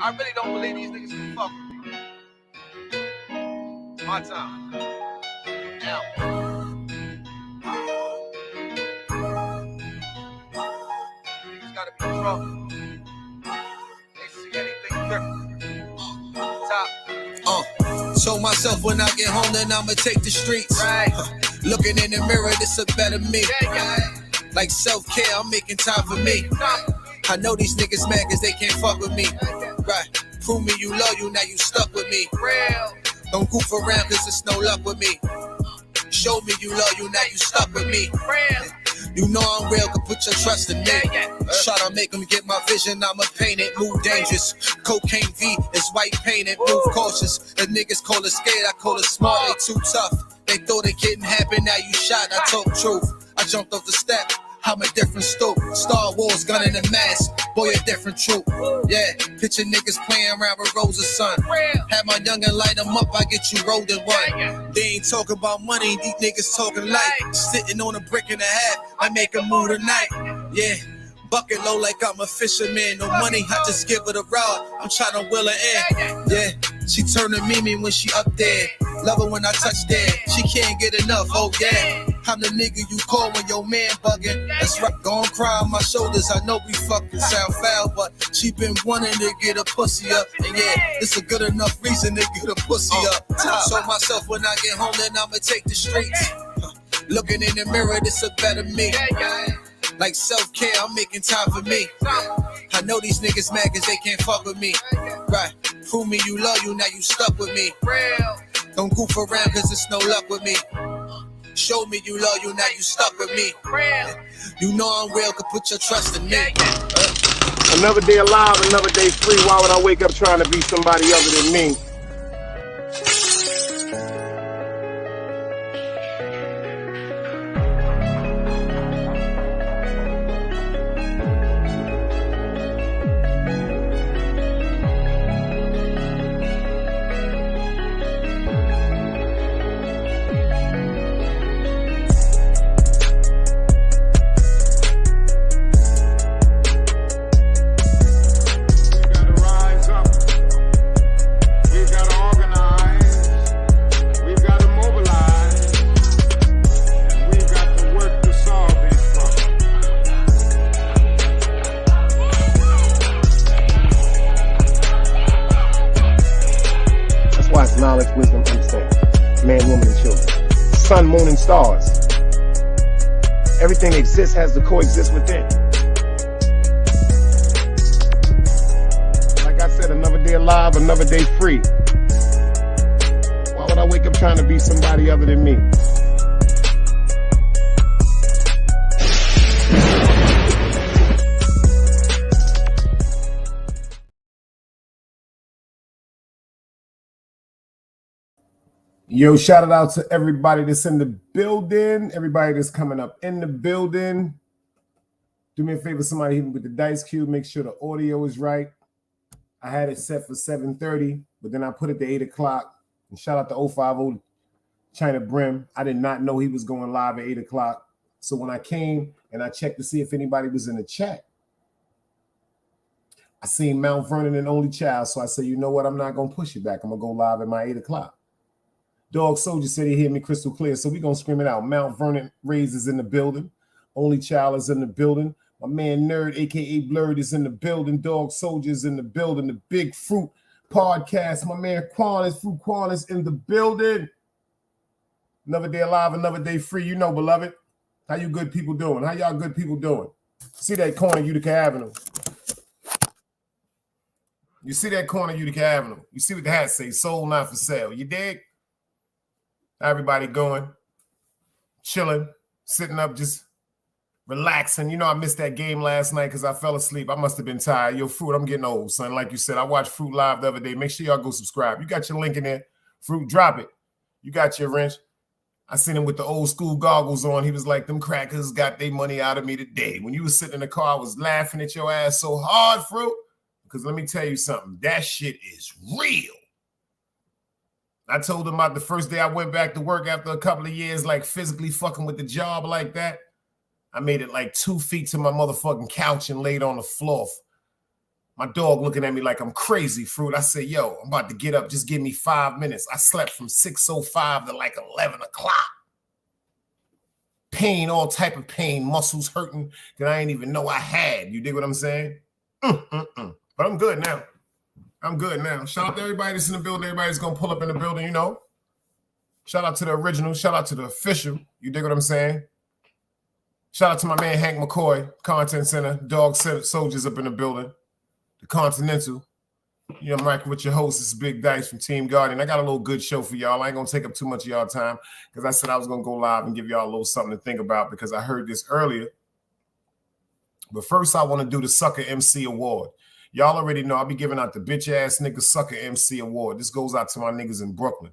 I really don't believe these niggas can fuck with me. My time. Now. Niggas gotta be drunk. They see anything different. Top. Told myself when I get home, then I'ma take the streets. Right. Looking in the mirror, this a better me. Yeah. Like self-care, I'm making time for me. I know these niggas mad cause they can't fuck with me. Right. Prove me you loyal, now you stuck with me. Real. Don't goof around cause it's no luck with me. Show me you loyal, now you stuck with me. Real. You know I'm real, can put your trust in me. Try to make them get my vision, I'ma paint it. Move dangerous. Cocaine V is white painted. Move cautious. The niggas call it scared, I call it smart. They too tough. They thought it couldn't happen, now you shot. I talk truth. I jumped off the step. I'm a different stoop. Star Wars gun in the mask. Boy, a different troop. Yeah, picture niggas playing around with Rosa's son. Have my youngin' light them up, I get you rolled in one. They ain't talking about money, these niggas talking light. Sitting on a brick and a half, I make a move tonight. Yeah, bucket low like I'm a fisherman. No money, I just give her the rod. I'm trying to wheel her in. Yeah, she turning Mimi when she up there. Love her when I touch there. She can't get enough, oh yeah. I'm the nigga you call when your man bugging. That's right, gon' cry on my shoulders. I know we fucking sound foul, but she been wanting to get a pussy up. And yeah, it's a good enough reason to get a pussy up. Told myself when I get home, then I'ma take the streets. Looking in the mirror, this a better me. Like self-care, I'm making time for me. I know these niggas mad cause they can't fuck with me. Right. Prove me you love you, now you stuck with me. Real. Don't goof around cause it's no luck with me. Show me you love you, now you stuck with me. Real. You know I'm real, can put your trust in me. Another day alive, another day free. Why would I wake up trying to be somebody other than me? Knowledge, wisdom, understanding. Man, woman, and children. Sun, moon, and stars. Everything that exists has to coexist within. Like I said, another day alive, another day free. Why would I wake up trying to be somebody other than me? Yo, shout it out to everybody that's in the building, everybody that's coming up in the building. Do me a favor, somebody hit me with the dice cube, make sure the audio is right. I had it set for 7:30, but then I put it to 8 o'clock. And shout out to 050 China Brim. I did not know he was going live at 8 o'clock. So when I came and I checked to see if anybody was in the chat, I seen Mount Vernon and Only Child. So I said, you know what? I'm not going to push it back. I'm going to go live at my 8 o'clock. Dog Soldier said he hear me crystal clear, so we're going to scream it out. Mount Vernon Rays is in the building. Only Child is in the building. My man Nerd, a.k.a. Blurred, is in the building. Dog Soldier is in the building. The Big Fruit Podcast. My man Fruit Quan is in the building. Another day alive, another day free. You know, beloved. How you good people doing? How y'all good people doing? See that corner, Utica Avenue. You see that corner, Utica Avenue. You see what the hat say, sold not for sale. You dig? Everybody going, chilling, sitting up, just relaxing. You know, I missed that game last night because I fell asleep. I must have been tired. Yo, Fruit, I'm getting old, son. Like you said, I watched Fruit live the other day. Make sure y'all go subscribe. You got your link in there. Fruit, drop it. You got your wrench. I seen him with the old school goggles on. He was like, them crackers got their money out of me today. When you was sitting in the car, I was laughing at your ass so hard, Fruit. Because let me tell you something. That shit is real. I told him about the first day I went back to work after a couple of years, like physically fucking with the job like that. I made it like 2 feet to my motherfucking couch and laid on the floor. My dog looking at me like I'm crazy, Fruit. I said, yo, I'm about to get up. Just give me 5 minutes. I slept from 6:05 to like 11 o'clock. Pain, all type of pain, muscles hurting that I ain't even know I had. You dig what I'm saying? But I'm good now. I'm good now. Shout out to everybody that's in the building. Everybody's going to pull up in the building, you know. Shout out to the original. Shout out to the official. You dig what I'm saying? Shout out to my man Hank McCoy, Content Center. Dog Soldiers up in the building. The Continental. You know, I'm rocking with your host. This is Big Dice from Team Guardian. I got a little good show for y'all. I ain't going to take up too much of y'all time because I said I was going to go live and give y'all a little something to think about because I heard this earlier. But first, I want to do the Sucker MC Award. Y'all already know I'll be giving out the bitch-ass nigga Sucker MC Award. This goes out to my niggas in Brooklyn.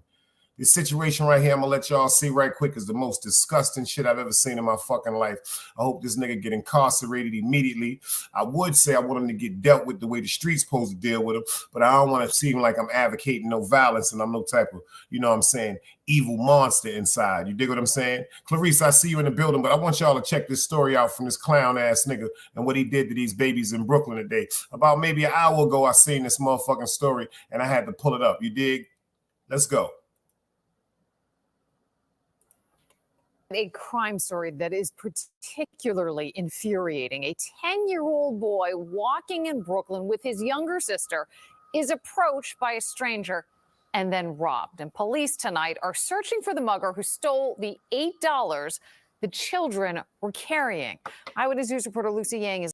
This situation right here, I'm going to let y'all see right quick, is the most disgusting shit I've ever seen in my fucking life. I hope this nigga get incarcerated immediately. I would say I want him to get dealt with the way the street's supposed to deal with him, but I don't want to seem like I'm advocating no violence and I'm no type of, you know what I'm saying, evil monster inside. You dig what I'm saying? Clarice, I see you in the building, but I want y'all to check this story out from this clown-ass nigga and what he did to these babies in Brooklyn today. About maybe an hour ago, I seen this motherfucking story, and I had to pull it up. You dig? Let's go. A crime story that is particularly infuriating. A 10-year-old boy walking in Brooklyn with his younger sister is approached by a stranger and then robbed. And police tonight are searching for the mugger who stole the $8 the children were carrying. Eyewitness News reporter Lucy Yang is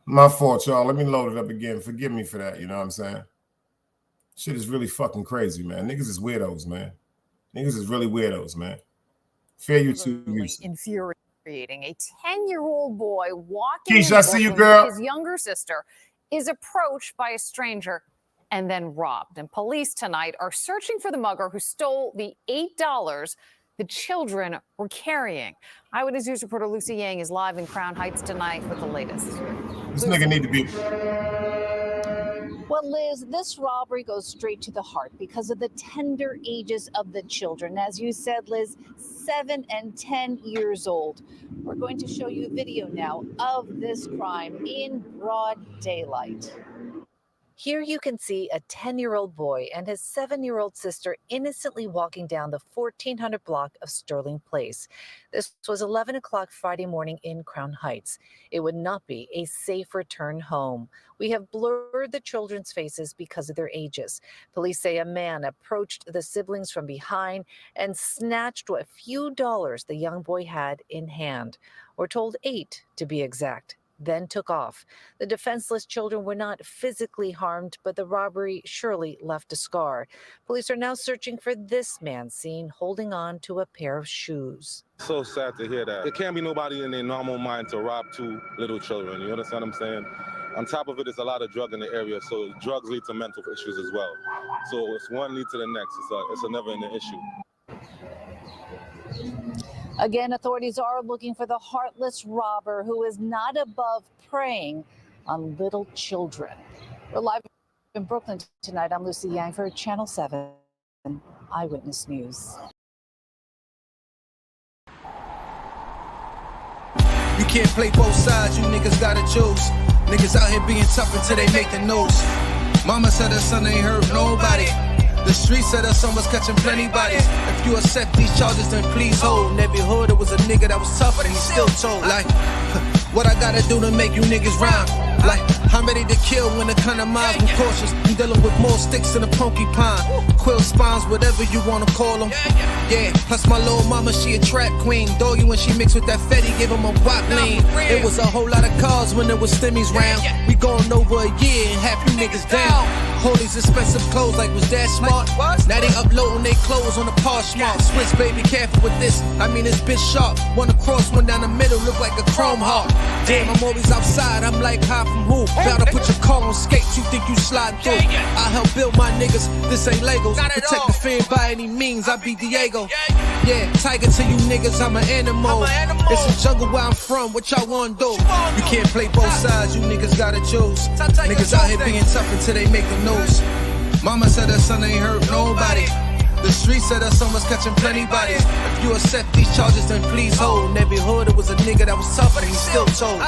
My fault, y'all. Let me load it up again. Forgive me for that. You know what I'm saying? Shit is really fucking crazy, man. Niggas is weirdos, man. Niggas is really weirdos, man. Fair YouTube use. Infuriating. A 10-year-old boy walking Keisha, in I see you, Brooklyn girl. with his younger sister is approached by a stranger and then robbed. And police tonight are searching for the mugger who stole the $8 the children were carrying. Eyewitness News reporter Lucy Yang is live in Crown Heights tonight with the latest. This nigga need to be. Well, Liz, this robbery goes straight to the heart because of the tender ages of the children. As you said, Liz, 7 and 10 years old. We're going to show you a video now of this crime in broad daylight. Here you can see a 10-year-old boy and his 7-year-old sister innocently walking down the 1400 block of Sterling Place. This was 11 o'clock Friday morning in Crown Heights. It would not be a safe return home. We have blurred the children's faces because of their ages. Police say a man approached the siblings from behind and snatched a few dollars the young boy had in hand. We're told 8 to be exact. Then took off. The defenseless children were not physically harmed, but the robbery surely left a scar. Police are now searching for this man seen holding on to a pair of shoes. So sad to hear that. There can't be nobody in their normal mind to rob 2 little children. You understand what I'm saying? On top of it, there's a lot of drug in the area, so drugs lead to mental issues as well. So it's one lead to the next. It's a never-ending issue. Again, authorities are looking for the heartless robber who is not above preying on little children. We're live in Brooklyn tonight. I'm Lucy Yang for Channel 7 Eyewitness News. You can't play both sides, you niggas gotta choose. Niggas out here being tough until they make the news. Mama said her son ain't hurt nobody. The streets said her son was catching plenty bodies. If you accept these charges, then please hold. In every hood, it was a nigga that was tough, and he still told. Like, what I gotta do to make you niggas rhyme? Like, I'm ready to kill when the kind of mind I'm cautious. I'm dealing with more sticks than a punky pine. Quill spines, whatever you wanna call them. Yeah, plus my little mama, she a trap queen. Doggy, when she mixed with that Fetty, give him a wop lean. It was a whole lot of cars when there was stimmies round. We going over a year and half you niggas down. Hold these expensive clothes like was that smart? Now they uploading they clothes on the Poshmark. Switch, baby, careful with this. I mean, this bitch sharp. One across, one down the middle, look like a chrome heart. Damn, I'm always outside. I'm like high from who? Bout to put your car on skates. You think you slide through? I help build my niggas. This ain't Legos. Protect the fan by any means. I be Diego. Yeah, tiger to you niggas. I'm an animal. It's a jungle where I'm from. What y'all wanna do? You can't play both sides. You niggas gotta choose. Niggas out here being tough until they make the news. Mama said her son ain't hurt nobody. The streets said her son was catching plenty bodies. If you accept these charges, then please hold. In every hood, it was a nigga that was tough, and he still told.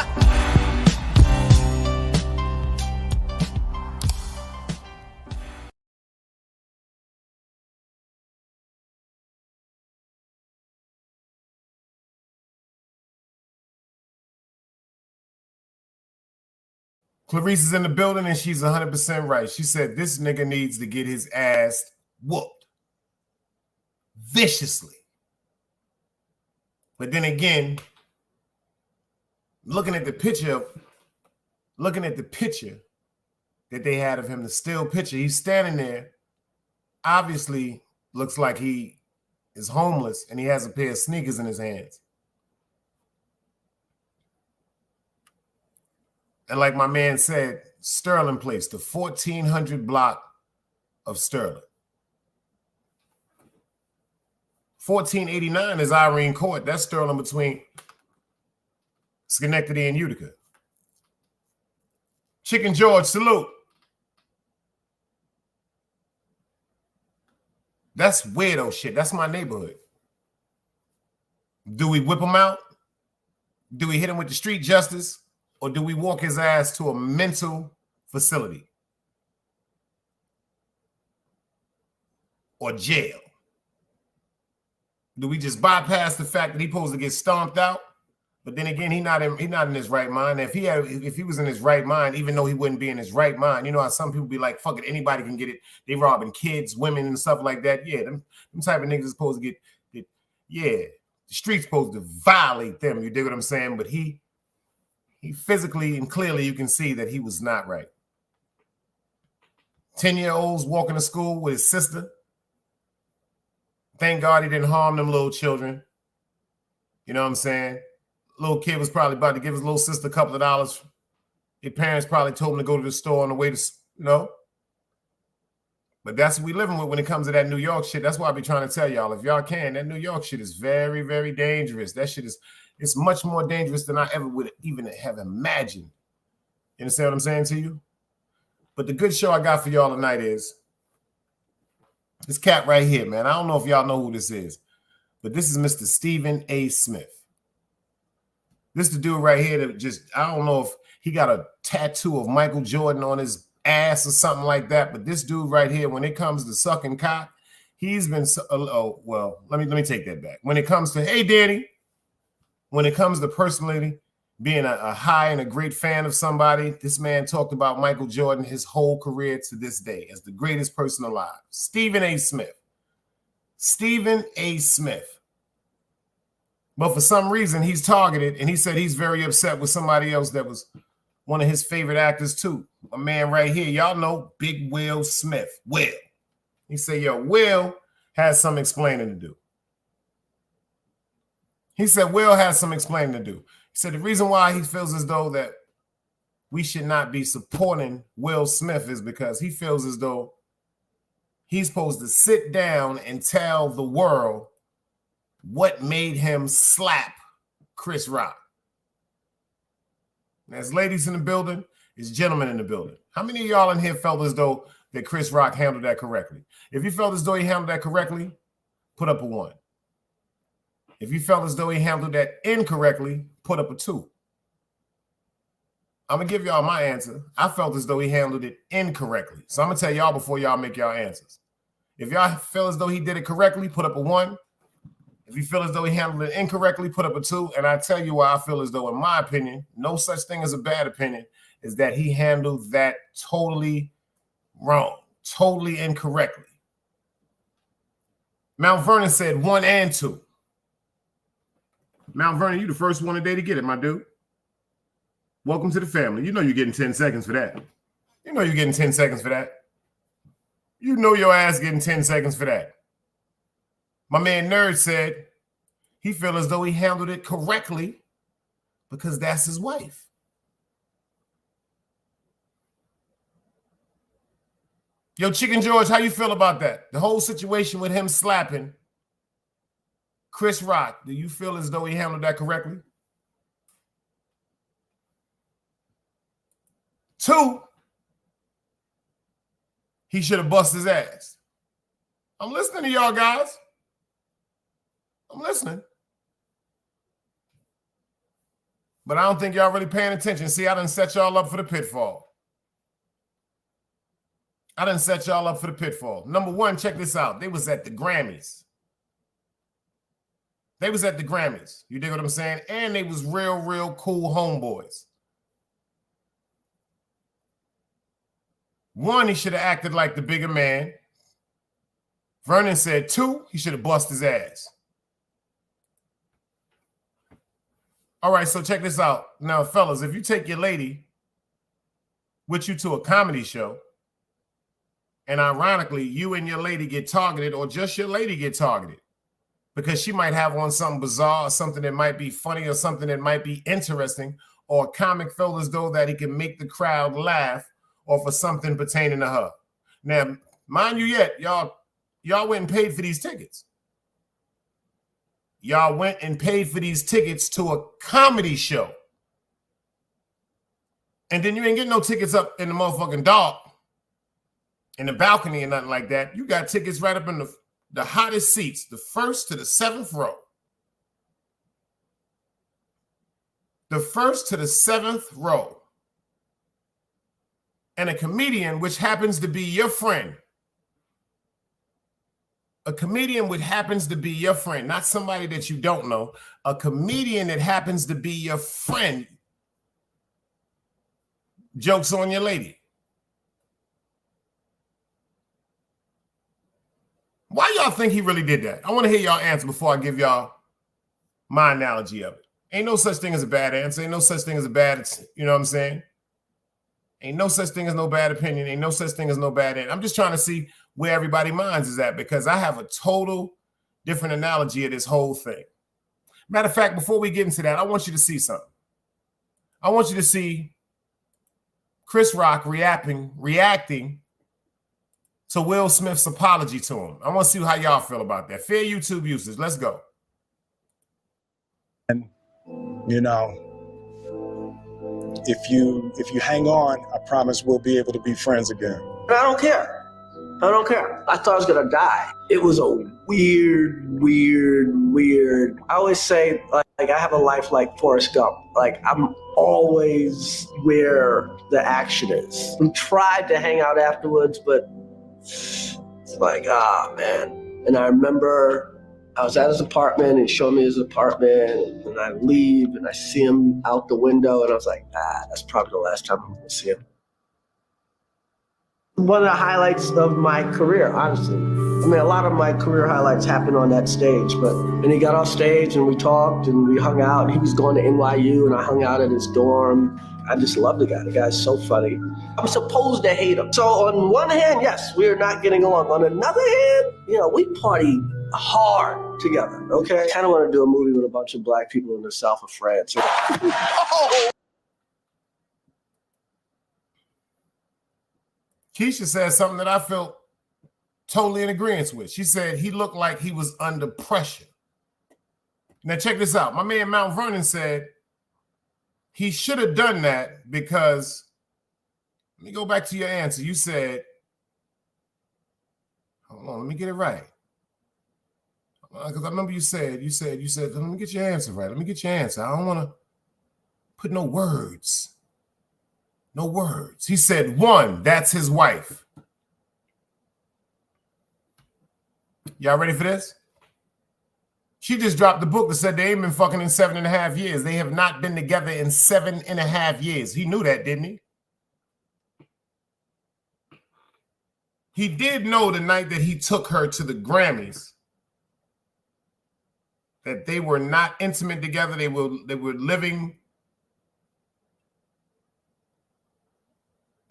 Clarice is in the building and she's 100% right. She said this nigga needs to get his ass whooped viciously. But then again, looking at the picture that they had of him, the still picture, he's standing there, obviously looks like he is homeless and he has a pair of sneakers in his hands. And like my man said, Sterling Place, the 1400 block of Sterling. 1489 is Irene Court. That's Sterling between Schenectady and Utica. Chicken George, salute. That's weirdo shit. That's my neighborhood. Do we whip him out? Do we hit him with the street justice? Or do we walk his ass to a mental facility? Or jail? Do we just bypass the fact that he's supposed to get stomped out? But then again, he's not in his right mind. If he was in his right mind, even though he wouldn't be in his right mind, you know how some people be like, fuck it, anybody can get it. They robbing kids, women, and stuff like that. Yeah, them type of niggas is supposed to get yeah, the street's supposed to violate them. You dig what I'm saying? But he He physically and clearly you can see that he was not right. 10-year-olds walking to school with his sister. Thank God he didn't harm them little children. You know what I'm saying? Little kid was probably about to give his little sister a couple of dollars. Your parents probably told him to go to the store on the way to, But that's what we living with when it comes to that New York shit. That's why I be trying to tell y'all, if y'all can, that New York shit is very, very dangerous. That shit is, it's much more dangerous than I ever would even have imagined. You understand what I'm saying to you? But the good show I got for y'all tonight is this cat right here, man. I don't know if y'all know who this is, but this is Mr. Stephen A.Smith. This the dude right here that just, I don't know if he got a tattoo of Michael Jordan on his ass or something like that, but this dude right here, when it comes to sucking cock, he's been, let me take that back. When it comes to, hey, Danny, when it comes to personally being a high and a great fan of somebody, this man talked about Michael Jordan his whole career to this day as the greatest person alive. Stephen A. Smith. Stephen A. Smith. But for some reason, he's targeted, and he said he's very upset with somebody else that was one of his favorite actors too. A man right here, y'all know Big Will Smith. Will. He said, yo, Will has some explaining to do. He said, Will has some explaining to do. He said the reason why he feels as though that we should not be supporting Will Smith is because he feels as though he's supposed to sit down and tell the world what made him slap Chris Rock. There's ladies in the building, there's gentlemen in the building. How many of y'all in here felt as though that Chris Rock handled that correctly? If you felt as though he handled that correctly, put up a 1. If you felt as though he handled that incorrectly, put up a 2. I'm going to give y'all my answer. I felt as though he handled it incorrectly. So I'm going to tell y'all before y'all make y'all answers. If y'all feel as though he did it correctly, put up a 1. If you feel as though he handled it incorrectly, put up a 2. And I tell you why I feel as though, in my opinion, no such thing as a bad opinion, is that he handled that totally wrong, totally incorrectly. Mount Vernon said 1 and 2. Mount Vernon, you the first one today to get it, my dude. Welcome to the family. You know you're getting 10 seconds for that. You know you're getting 10 seconds for that. You know your ass getting 10 seconds for that. My man Nerd said he feel as though he handled it correctly because that's his wife. Yo, Chicken George, how you feel about that? The whole situation with him slapping Chris Rock, do you feel as though he handled that correctly? 2, he should have busted his ass. I'm listening to y'all guys. I'm listening. But I don't think y'all really paying attention. See, I done set y'all up for the pitfall. Number 1, check this out. They was at the Grammys. You dig what I'm saying? And they was real cool homeboys. 1, he should have acted like the bigger man. Vernon said 2, he should have busted his ass. All right, so check this out. Now, fellas, if you take your lady with you to a comedy show, and ironically, you and your lady get targeted, or just your lady get targeted, because she might have on something bizarre, or something that might be funny, or something that might be interesting, or a comic feel as though that he can make the crowd laugh, or for something pertaining to her. Now, mind you yet, y'all went and paid for these tickets. Y'all went and paid for these tickets to a comedy show. And then you ain't getting no tickets up in the motherfucking dark, in the balcony or nothing like that. You got tickets right up in the hottest seats, the 1st to the 7th row. The 1st to the 7th row. And a comedian, which happens to be your friend. A comedian which happens to be your friend, not somebody that you don't know. A comedian that happens to be your friend. Jokes on your lady. Why y'all think he really did that? I want to hear y'all answer before I give y'all my analogy of it. Ain't no such thing as a bad answer. Ain't no such thing as a bad, you know what I'm saying? Ain't no such thing as no bad opinion. Ain't no such thing as no bad answer. I'm just trying to see where everybody's minds is at, because I have a total different analogy of this whole thing. Matter of fact, before we get into that, I want you to see something. I want you to see Chris Rock reacting to Will Smith's apology to him. I want to see how y'all feel about that. Fair YouTube users, let's go. And you know, if you hang on, I promise we'll be able to be friends again. I don't care. I don't care. I thought I was gonna die. It was a weird. I always say, like I have a life like Forrest Gump. Like I'm always where the action is. We tried to hang out afterwards, but it's like, man. And I remember I was at his apartment and he showed me his apartment, and I leave and I see him out the window, and I was like, that's probably the last time I'm gonna see him. One of the highlights of my career, honestly. I mean, a lot of my career highlights happened on that stage, and he got off stage and we talked and we hung out. He was going to NYU and I hung out at his dorm. I just love the guy. The guy's so funny. I'm supposed to hate him. So on one hand, yes, we are not getting along. On another hand, you know, we party hard together, okay? I kind of want to do a movie with a bunch of black people in the south of France. Oh! Keisha said something that I felt totally in agreement with. She said he looked like he was under pressure. Now check this out. My man Mount Vernon said he should have done that because, let me go back to your answer. You said, hold on, let me get it right. Because I remember you said, let me get your answer right. Let me get your answer. I don't want to put no words. No words. He said, one, that's his wife. Y'all ready for this? She just dropped the book that said they ain't been fucking in 7.5 years. They have not been together in 7.5 years. He knew that, didn't he? He did know the night that he took her to the Grammys that they were not intimate together. They were living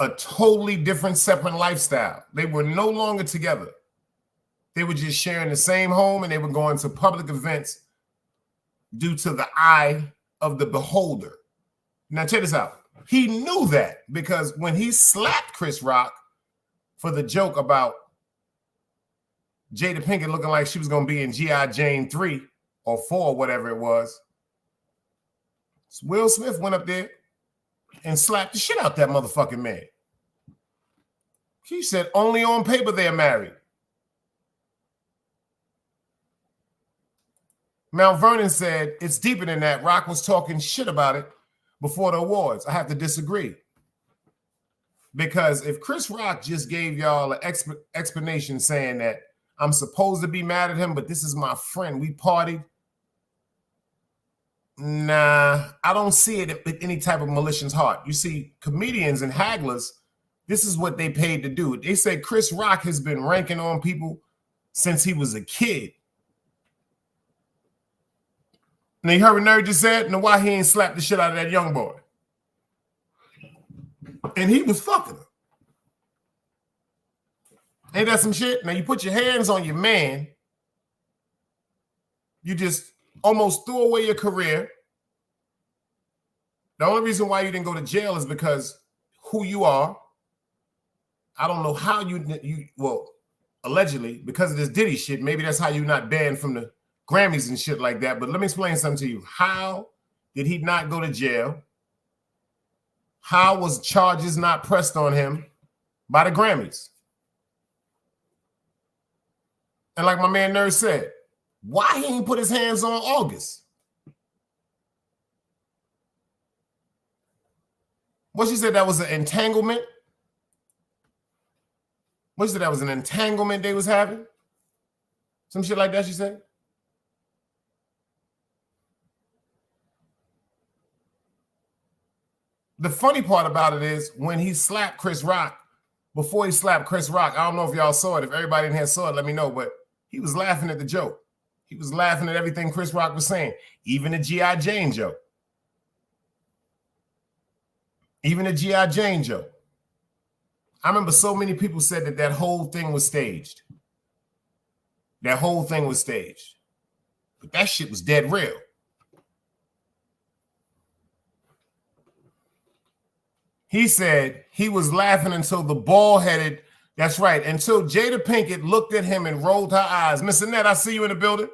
a totally different, separate lifestyle. They were no longer together. They were just sharing the same home, and they were going to public events due to the eye of the beholder. Now, check this out. He knew that because when he slapped Chris Rock for the joke about Jada Pinkett looking like she was going to be in G.I. Jane 3 or 4, whatever it was, Will Smith went up there and slapped the shit out that motherfucking man. He said only on paper they're married. Mount Vernon said it's deeper than that. Rock was talking shit about it before the awards. I have to disagree. Because if Chris Rock just gave y'all an explanation saying that I'm supposed to be mad at him, but this is my friend, we partied. Nah, I don't see it with any type of malicious heart. You see, comedians and hagglers, this is what they paid to do. They say Chris Rock has been ranking on people since he was a kid. Now you heard what Nerd just said? Now why he ain't slapped the shit out of that young boy? And he was fucking her. Ain't that some shit? Now you put your hands on your man. You just almost threw away your career. The only reason why you didn't go to jail is because who you are. I don't know how you well, allegedly, because of this Diddy shit, maybe that's how you're not banned from the Grammys and shit like that. But let me explain something to you. How did he not go to jail? How was charges not pressed on him by the Grammys? And like my man Nerd said, why he ain't put his hands on August? What she said, that was an entanglement? What she said, that was an entanglement they was having? Some shit like that, she said? The funny part about it is when he slapped Chris Rock, before he slapped Chris Rock, I don't know if y'all saw it. If everybody in here saw it, let me know. But he was laughing at the joke. He was laughing at everything Chris Rock was saying, even the G.I. Jane joke. Even the G.I. Jane joke. I remember so many people said that that whole thing was staged. That whole thing was staged. But that shit was dead real. He said he was laughing until the bald-headed, that's right, until Jada Pinkett looked at him and rolled her eyes. Miss Annette, I see you in the building.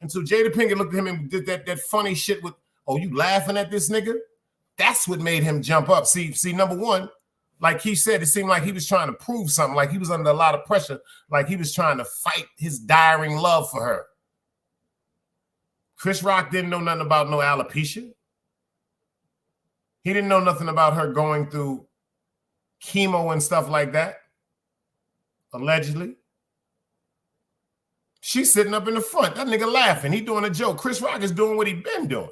Until Jada Pinkett looked at him and did that funny shit with, oh, you laughing at this nigga? That's what made him jump up. See, number one, like he said, it seemed like he was trying to prove something, like he was under a lot of pressure, like he was trying to fight his dying love for her. Chris Rock didn't know nothing about no alopecia. He didn't know nothing about her going through chemo and stuff like that, allegedly. She's sitting up in the front. That nigga laughing. He doing a joke. Chris Rock is doing what he been doing.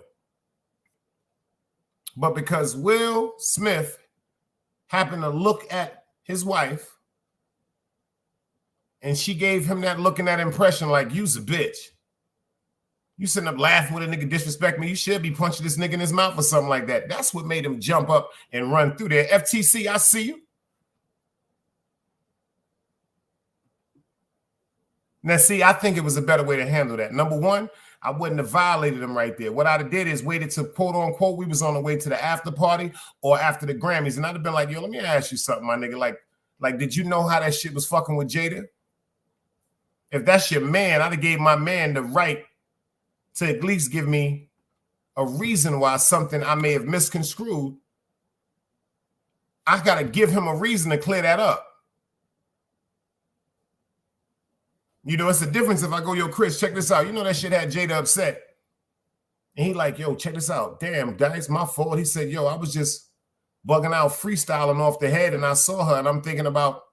But because Will Smith happened to look at his wife and she gave him that look and that impression like, you's a bitch. You sitting up laughing with a nigga disrespect me. You should be punching this nigga in his mouth or something like that. That's what made him jump up and run through there. FTC, I see you. Now, see, I think it was a better way to handle that. Number one, I wouldn't have violated him right there. What I'd have did is waited to, quote unquote, we was on the way to the after party or after the Grammys. And I'd have been like, yo, let me ask you something, my nigga. Like, did you know how that shit was fucking with Jada? If that's your man, I'd have gave my man the right to at least give me a reason why something I may have misconstrued. I got to give him a reason to clear that up. You know, it's a difference if I go, yo, Chris, check this out. You know that shit had Jada upset. And he like, yo, check this out. Damn, guys, my fault. He said, yo, I was just bugging out, freestyling off the head, and I saw her, and I'm thinking about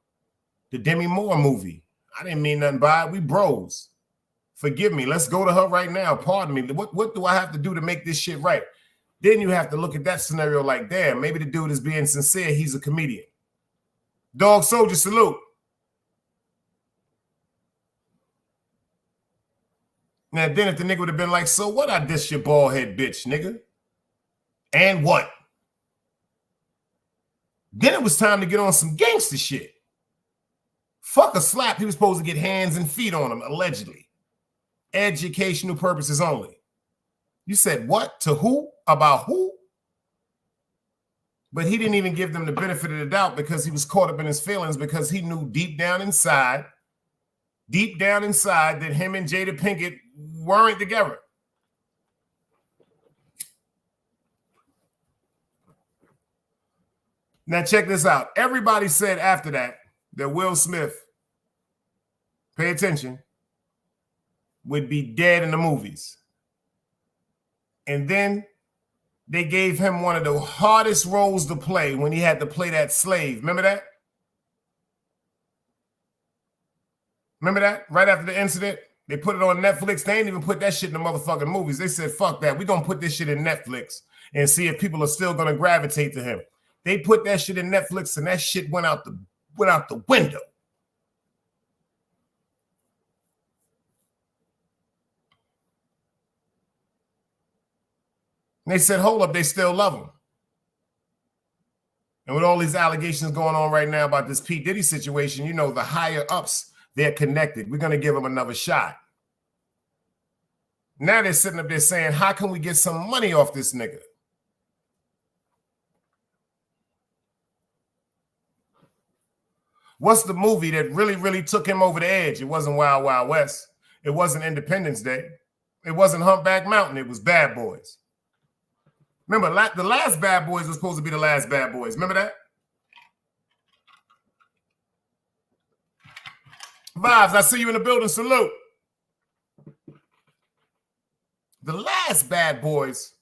the Demi Moore movie. I didn't mean nothing by it. We bros. Forgive me. Let's go to her right now. Pardon me. What do I have to do to make this shit right? Then you have to look at that scenario like, damn, maybe the dude is being sincere. He's a comedian. Dog Soldier, salute. Now, then if the nigga would have been like, so what, I diss your bald head bitch, nigga? And what? Then it was time to get on some gangster shit. Fuck a slap. He was supposed to get hands and feet on him, allegedly. Educational purposes only. You said what? To who? About who? But he didn't even give them the benefit of the doubt because he was caught up in his feelings because he knew deep down inside that him and Jada Pinkett weren't together. Now check this out. Everybody said after that Will Smith, pay attention, would be dead in the movies. And then they gave him one of the hardest roles to play when he had to play that slave. Remember that? Remember that? Right after the incident, they put it on Netflix. They ain't even put that shit in the motherfucking movies. They said, fuck that. We're going to put this shit in Netflix and see if people are still going to gravitate to him. They put that shit in Netflix and that shit went out the window. And they said, hold up, they still love him. And with all these allegations going on right now about this P. Diddy situation, you know, the higher ups, they're connected. We're going to give him another shot. Now they're sitting up there saying, how can we get some money off this nigga? What's the movie that really, really took him over the edge? It wasn't Wild Wild West. It wasn't Independence Day. It wasn't Humpback Mountain. It was Bad Boys. Remember, the last Bad Boys was supposed to be the last Bad Boys. Remember that? Vibes, I see you in the building. Salute. The last Bad Boys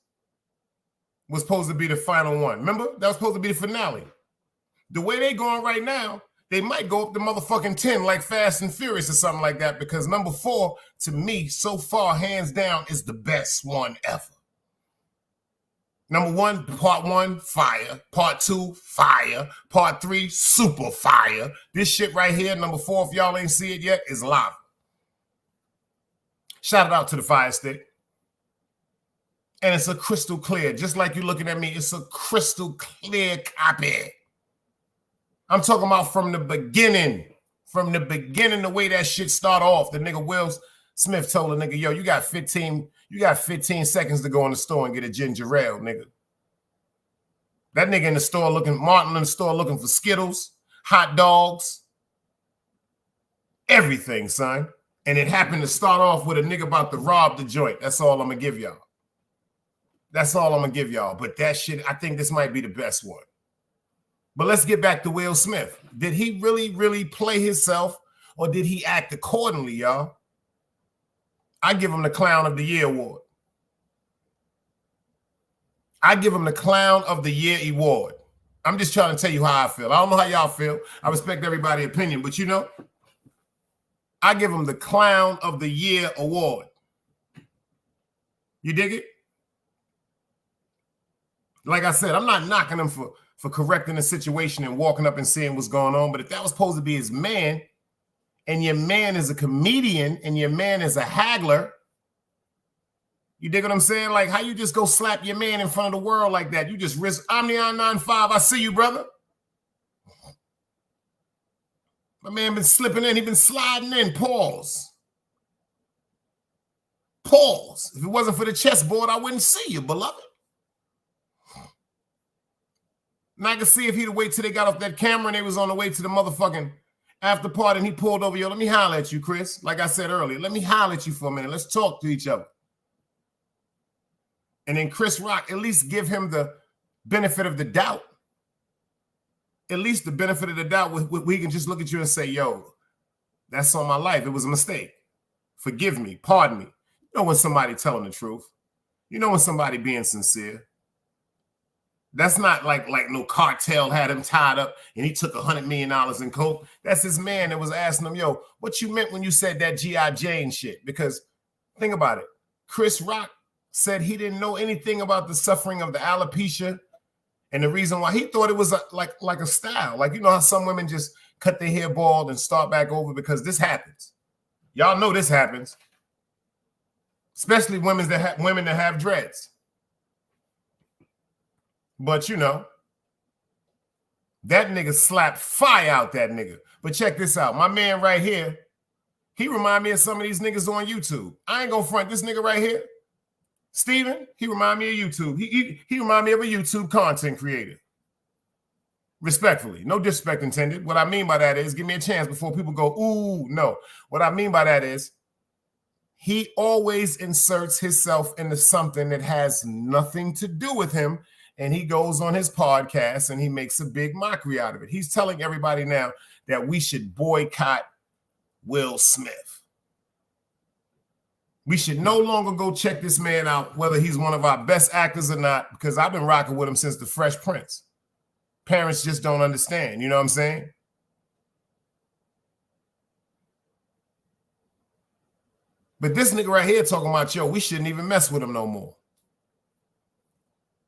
was supposed to be the final one. Remember? That was supposed to be the finale. The way they going right now, they might go up to motherfucking 10 like Fast and Furious or something like that because number 4, to me, so far, hands down, is the best one ever. Number 1, part 1, fire. Part 2, fire. Part 3, super fire. This shit right here, number 4, if y'all ain't see it yet, is lava. Shout it out to the Fire Stick. And it's a crystal clear. Just like you're looking at me, it's a crystal clear copy. I'm talking about from the beginning. From the beginning, the way that shit start off. The nigga Will Smith told a nigga, yo, you got 15 seconds to go in the store and get a ginger ale, nigga. That nigga in the store Martin in the store looking for Skittles, hot dogs, everything, son. And it happened to start off with a nigga about to rob the joint. That's all I'm going to give y'all. That's all I'm going to give y'all. But that shit, I think this might be the best one. But let's get back to Will Smith. Did he really, really play himself, or did he act accordingly, y'all? I give him the Clown of the Year award. I give him the Clown of the Year award. I'm just trying to tell you how I feel. I don't know how y'all feel. I respect everybody's opinion, but you know, I give him the Clown of the Year award. You dig it? Like I said, I'm not knocking him for correcting the situation and walking up and seeing what's going on. But if that was supposed to be his man, and your man is a comedian, and your man is a haggler, you dig what I'm saying? Like, how you just go slap your man in front of the world like that? You just risk Omnion 95. I see you, brother. My man been slipping in. He been sliding in. Pause. Pause. If it wasn't for the chessboard, I wouldn't see you, beloved. And I could see if he'd wait till they got off that camera and they was on the way to the motherfucking after party and he pulled over. Yo, let me holler at you, Chris. Like I said earlier, let me holler at you for a minute. Let's talk to each other. And then Chris Rock, at least give him the benefit of the doubt. At least the benefit of the doubt where he can just look at you and say, yo, that's on my life. It was a mistake. Forgive me. Pardon me. You know when somebody telling the truth. You know when somebody being sincere. That's not like no cartel had him tied up and he took $100 million in coke. That's his man that was asking him, yo, what you meant when you said that G.I. Jane shit? Because think about it. Chris Rock said he didn't know anything about the suffering of the alopecia. And the reason why he thought it was like a style. Like, you know how some women just cut their hair bald and start back over because this happens. Y'all know this happens. Especially women that have dreads. But, you know, that nigga slapped fire out that nigga. But check this out. My man right here, he remind me of some of these niggas on YouTube. I ain't gonna front this nigga right here. Steven, he remind me of YouTube. He remind me of a YouTube content creator. Respectfully. No disrespect intended. What I mean by that is, give me a chance before people go, ooh, no. What I mean by that is, he always inserts himself into something that has nothing to do with him. And he goes on his podcast and he makes a big mockery out of it. He's telling everybody now that we should boycott Will Smith. We should no longer go check this man out, whether he's one of our best actors or not, because I've been rocking with him since The Fresh Prince. Parents just don't understand. You know what I'm saying? But this nigga right here talking about, yo, we shouldn't even mess with him no more.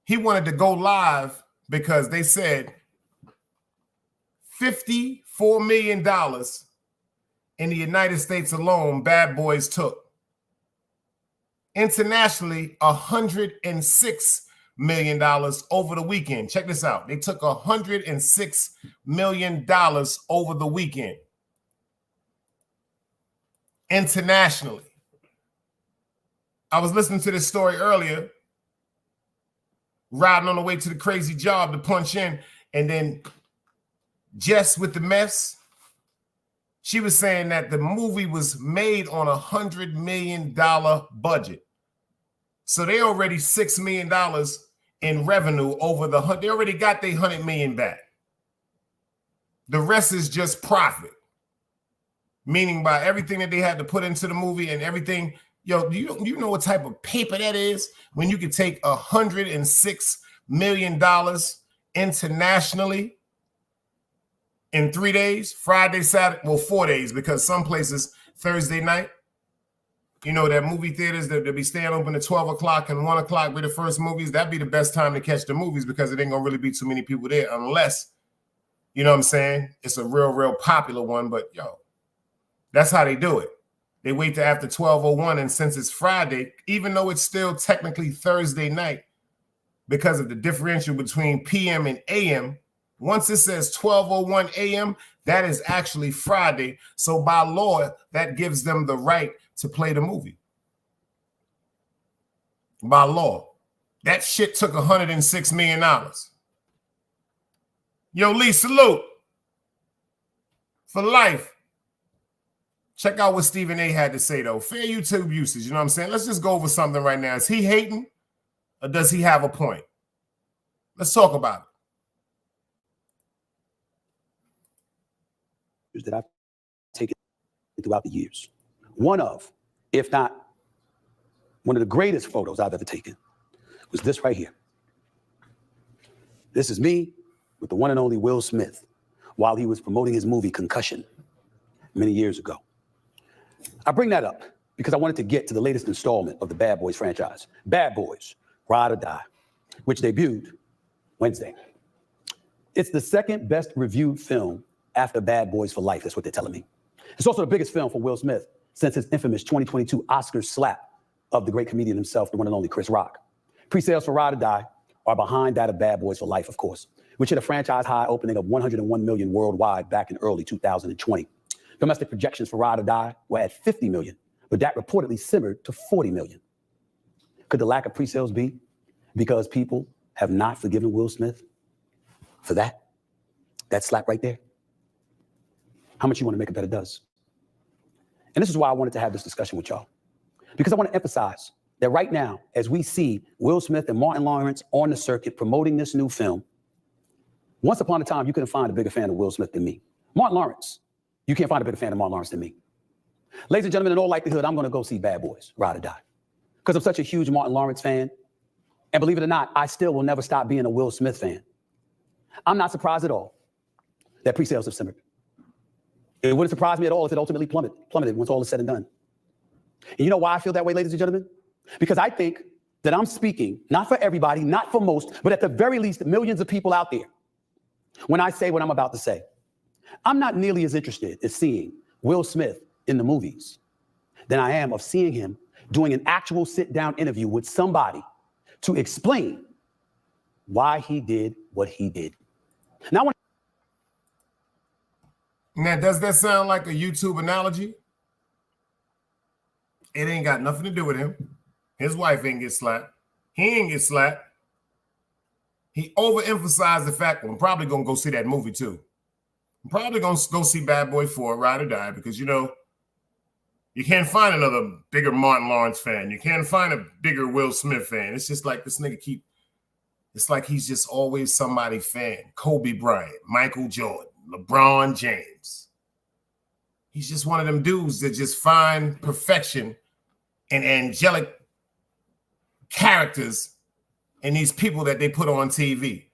He wanted to go live because they said $54 million in the United States alone, Bad Boys took. Internationally, $106 million over the weekend. Check this out. They took $106 million over the weekend. Internationally. I was listening to this story earlier, riding on the way to the crazy job to punch in, and then Jess with the mess, she was saying that the movie was made on $100 million budget. So they already $6 million in revenue over they already got their $100 million back. The rest is just profit. Meaning by everything that they had to put into the movie and everything. Yo, you know what type of paper that is when you can take $106 million internationally in 3 days, Friday, Saturday, well, 4 days, because some places Thursday night, you know, that movie theaters that they'll be staying open at 12 o'clock and 1 o'clock with the first movies. That'd be the best time to catch the movies because it ain't gonna really be too many people there unless, you know what I'm saying, it's a real popular one. But yo, that's how they do it. They wait till after 12:01, and since it's Friday, even though it's still technically Thursday night, because of the differential between PM and AM, once it says 12:01 AM, that is actually Friday. So by law, that gives them the right to play the movie. By law. That shit took $106 million. Yo, Lee, salute. For life. Check out what Stephen A had to say, though. Fair YouTube usage, you know what I'm saying? Let's just go over something right now. Is he hating or does he have a point? Let's talk about it. That I've taken throughout the years. One of, if not one of the greatest photos I've ever taken was this right here. This is me with the one and only Will Smith while he was promoting his movie Concussion many years ago. I bring that up because I wanted to get to the latest installment of the Bad Boys franchise, Bad Boys, Ride or Die, which debuted Wednesday. It's the second best reviewed film after Bad Boys for Life. That's what they're telling me. It's also the biggest film for Will Smith since his infamous 2022 Oscar slap of the great comedian himself, the one and only Chris Rock. Pre-sales for Ride or Die are behind that of Bad Boys for Life, of course, which hit a franchise high opening of 101 million worldwide back in early 2020. Domestic projections for Ride or Die were at 50 million, but that reportedly simmered to 40 million. Could the lack of pre-sales be because people have not forgiven Will Smith for that slap right there? How much you want to make it better does? And this is why I wanted to have this discussion with y'all, because I want to emphasize that right now, as we see Will Smith and Martin Lawrence on the circuit promoting this new film, once upon a time, you couldn't find a bigger fan of Will Smith than me. Martin Lawrence, you can't find a bigger fan of Martin Lawrence than me. Ladies and gentlemen, in all likelihood, I'm going to go see Bad Boys, Ride or Die, because I'm such a huge Martin Lawrence fan. And believe it or not, I still will never stop being a Will Smith fan. I'm not surprised at all that pre-sales have simmered. It wouldn't surprise me at all if it ultimately plummeted once all is said and done. And you know why I feel that way, ladies and gentlemen? Because I think that I'm speaking, not for everybody, not for most, but at the very least, millions of people out there. When I say what I'm about to say, I'm not nearly as interested in seeing Will Smith in the movies than I am of seeing him doing an actual sit-down interview with somebody to explain why he did what he did. Now, does that sound like a YouTube analogy? It ain't got nothing to do with him. His wife ain't get slapped. He ain't get slapped. He overemphasized the fact, well, I'm probably going to go see that movie too. I'm probably going to go see Bad Boy 4, Ride or Die, because, you know, you can't find another bigger Martin Lawrence fan. You can't find a bigger Will Smith fan. It's just like this nigga it's like he's just always somebody fan. Kobe Bryant, Michael Jordan, LeBron James. He's just one of them dudes that just find perfection and angelic characters in these people that they put on TV.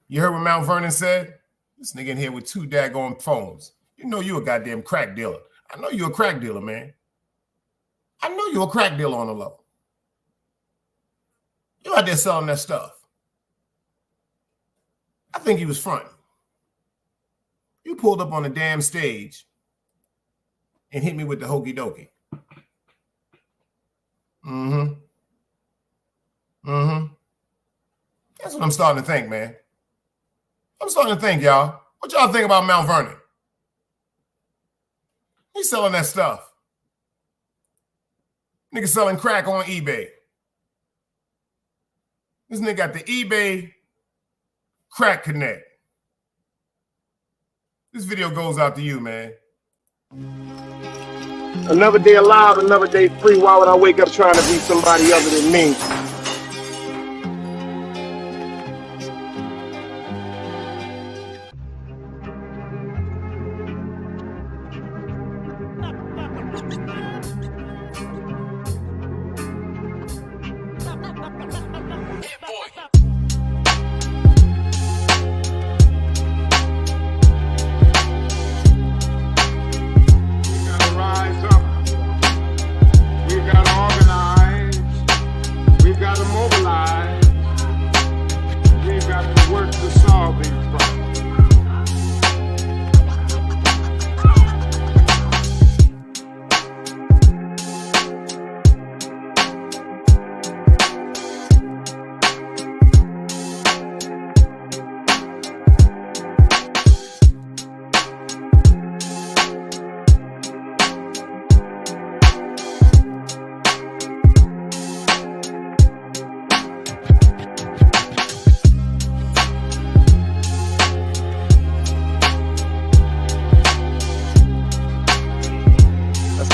You heard what Mount Vernon said? This nigga in here with 2 daggone phones. You know you a goddamn crack dealer. I know you a crack dealer, man. I know you a crack dealer on the low. You out there selling that stuff. I think he was fronting. You pulled up on the damn stage and hit me with the hokey dokey. That's what I'm starting to think, man. I'm starting to think, y'all. What y'all think about Mount Vernon? He's selling that stuff. Nigga selling crack on eBay. This nigga got the eBay Crack Connect. This video goes out to you, man. Another day alive, another day free. Why would I wake up trying to be somebody other than me?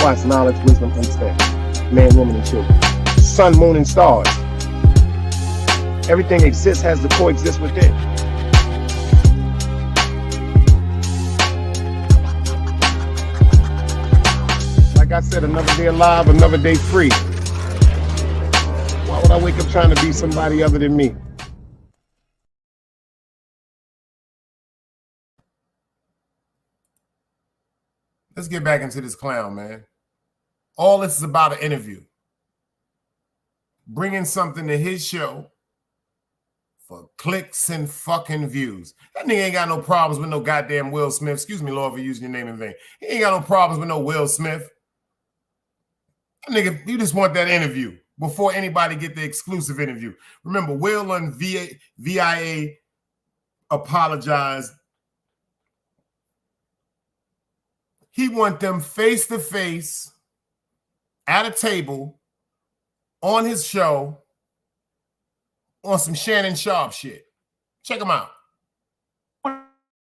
twice knowledge, wisdom, understanding. Man, woman, and children. Sun, moon, and stars. Everything exists, has to coexist with it. Like I said, another day alive, another day free. Why would I wake up trying to be somebody other than me? Let's get back into this clown, man. All this is about an interview. Bringing something to his show for clicks and fucking views. That nigga ain't got no problems with no goddamn Will Smith. Excuse me, Lord, for using your name in vain. He ain't got no problems with no Will Smith. That nigga, you just want that interview before anybody get the exclusive interview. Remember, Will and VIA apologized. He want them face-to-face at a table on his show on some Shannon Sharp shit. Check him out.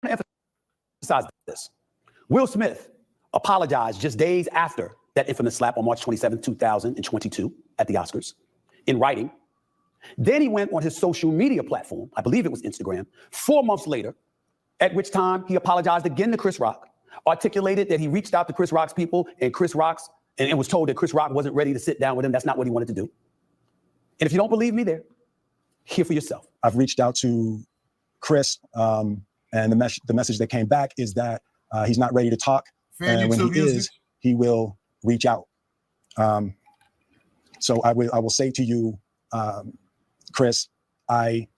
Emphasize this. Will Smith apologized just days after that infamous slap on March 27, 2022 at the Oscars in writing. Then he went on his social media platform, I believe it was Instagram, 4 months later, at which time he apologized again to Chris Rock, articulated that he reached out to Chris Rock's people and was told that Chris Rock wasn't ready to sit down with him. That's not what he wanted to do. And if you don't believe me there, hear for yourself. I've reached out to Chris, and the message that came back is that he's not ready to talk. And when he is, he will reach out. So I will say to you, Chris, I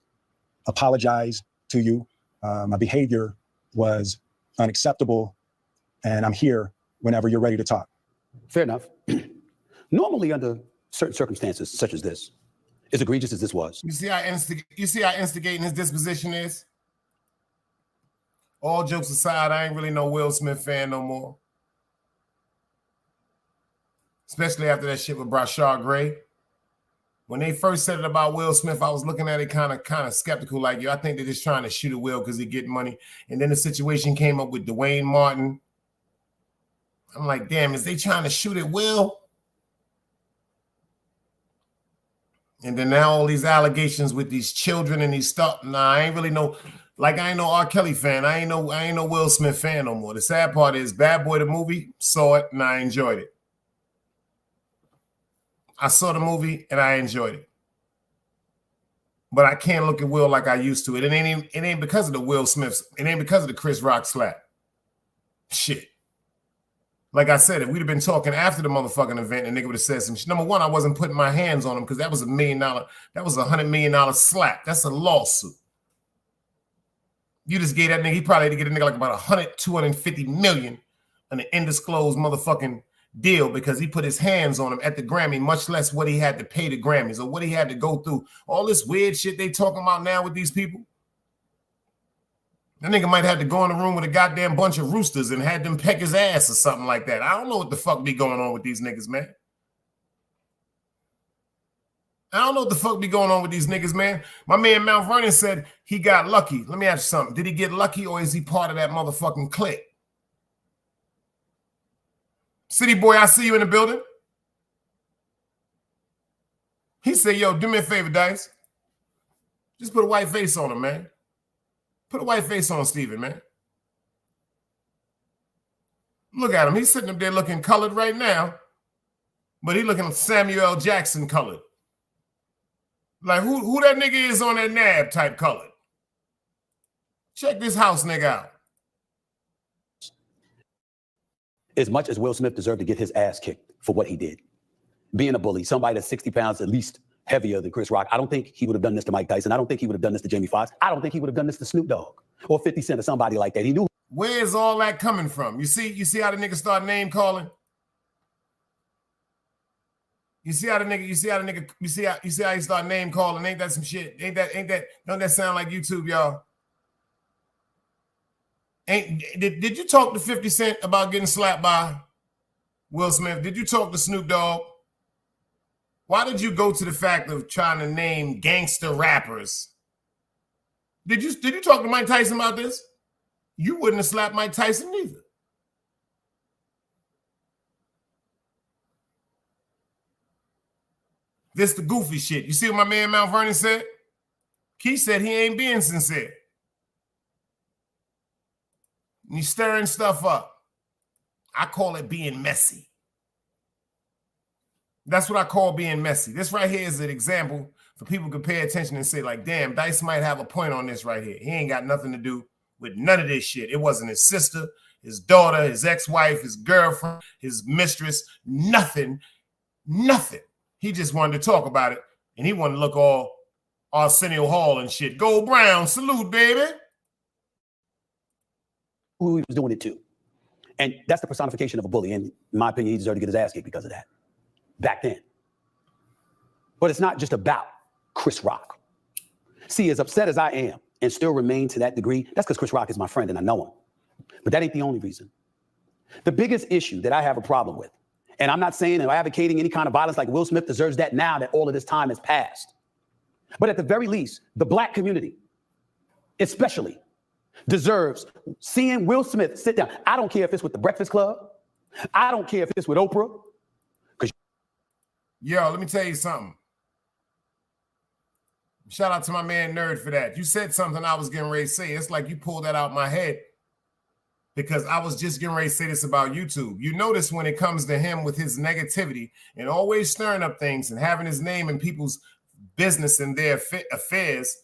apologize to you. My behavior was unacceptable, and I'm here whenever you're ready to talk. Fair enough. Normally, under certain circumstances such as this, as egregious as this was. You see how instigating his disposition is? All jokes aside, I ain't really no Will Smith fan no more. Especially after that shit with Brashard Gray. When they first said it about Will Smith, I was looking at it kind of skeptical, like, yo, I think they're just trying to shoot at Will because he getting money. And then the situation came up with Dwayne Martin. I'm like, damn, is they trying to shoot at Will? And then now all these allegations with these children and these stuff. Nah, I ain't really no, like I ain't no R. Kelly fan. I ain't no Will Smith fan no more. The sad part is Bad Boy the movie, saw it and I enjoyed it. I saw the movie and I enjoyed it. But I can't look at Will like I used to. It ain't because of the Will Smiths. It ain't because of the Chris Rock slap. Shit. Like I said, if we'd have been talking after the motherfucking event, the nigga would have said some shit. Number one, I wasn't putting my hands on him because that was $100 million slap. That's a lawsuit. You just gave that nigga, he probably had to get a nigga like about 250 million on an undisclosed motherfucking deal because he put his hands on him at the Grammy, much less what he had to pay the Grammys or what he had to go through. All this weird shit they talking about now with these people. That nigga might have to go in the room with a goddamn bunch of roosters and had them peck his ass or something like that. I don't know what the fuck be going on with these niggas, man. I don't know what the fuck be going on with these niggas, man. My man Mount Vernon said he got lucky. Let me ask you something. Did he get lucky or is he part of that motherfucking clique? City Boy, I see you in the building. He said, yo, do me a favor, Dice. Just put a white face on him, man. Put a white face on Steven, man. Look at him. He's sitting up there looking colored right now, but he looking Samuel L. Jackson colored. Like who that nigga is on that nab type colored. Check this house nigga out. As much as Will Smith deserved to get his ass kicked for what he did, being a bully, somebody that's 60 pounds at least heavier than Chris Rock, I don't think he would have done this to Mike Tyson. I don't think he would have done this to Jamie Foxx. I don't think he would have done this to Snoop Dogg or 50 Cent or somebody like that. He knew. Where's all that coming from? You see how the nigga start name calling? You see how he start name calling? Ain't that some shit? Ain't that, don't that sound like YouTube, y'all? Did you talk to 50 Cent about getting slapped by Will Smith? Did you talk to Snoop Dogg? Why did you go to the fact of trying to name gangster rappers? Did you talk to Mike Tyson about this? You wouldn't have slapped Mike Tyson either. This the goofy shit. You see what my man Mount Vernon said? Keith said he ain't being sincere. And he's stirring stuff up. I call it being messy. That's what I call being messy. This right here is an example for people to pay attention and say, like, damn, Dice might have a point on this right here. He ain't got nothing to do with none of this shit. It wasn't his sister, his daughter, his ex-wife, his girlfriend, his mistress, nothing. He just wanted to talk about it, and he wanted to look all Arsenio Hall and shit. Go Brown, salute, baby. Who he was doing it to. And that's the personification of a bully. And in my opinion, he deserved to get his ass kicked because of that. Back then. But it's not just about Chris Rock. See, as upset as I am and still remain to that degree, that's because Chris Rock is my friend and I know him. But that ain't the only reason. The biggest issue that I have a problem with, and I'm not saying I'm advocating any kind of violence like Will Smith deserves that now that all of this time has passed. But at the very least, the black community, especially, deserves seeing Will Smith sit down. I don't care if it's with the Breakfast Club. I don't care if it's with Oprah. Yo, let me tell you something. Shout out to my man Nerd for that. You said something I was getting ready to say. It's like you pulled that out my head because I was just getting ready to say this about YouTube. You notice when it comes to him with his negativity and always stirring up things and having his name in people's business and their affairs,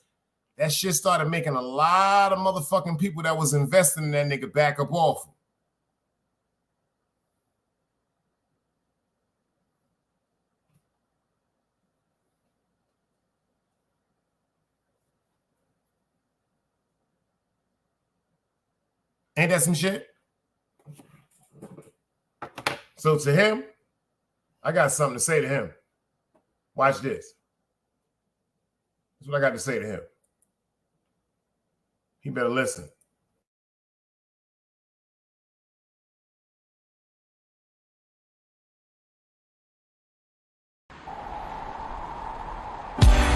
that shit started making a lot of motherfucking people that was investing in that nigga back up off him. Ain't that some shit? So to him, I got something to say to him. Watch this. That's what I got to say to him. He better listen.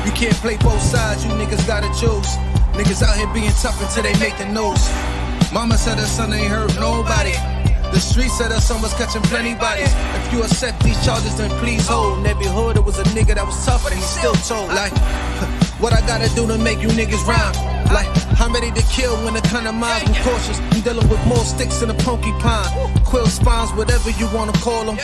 You can't play both sides, you niggas gotta choose. Niggas out here being tough until they make the news. Mama said her son ain't hurt nobody. The street said her son was catching plenty bodies. If you accept these charges, then please hold. In every hood, it was a nigga that was tough, but he still told. Like, what I gotta do to make you niggas rhyme? Like, I'm ready to kill when the kind of mind I'm cautious. I'm dealing with more sticks than a porcupine. Quill spines, whatever you wanna call them.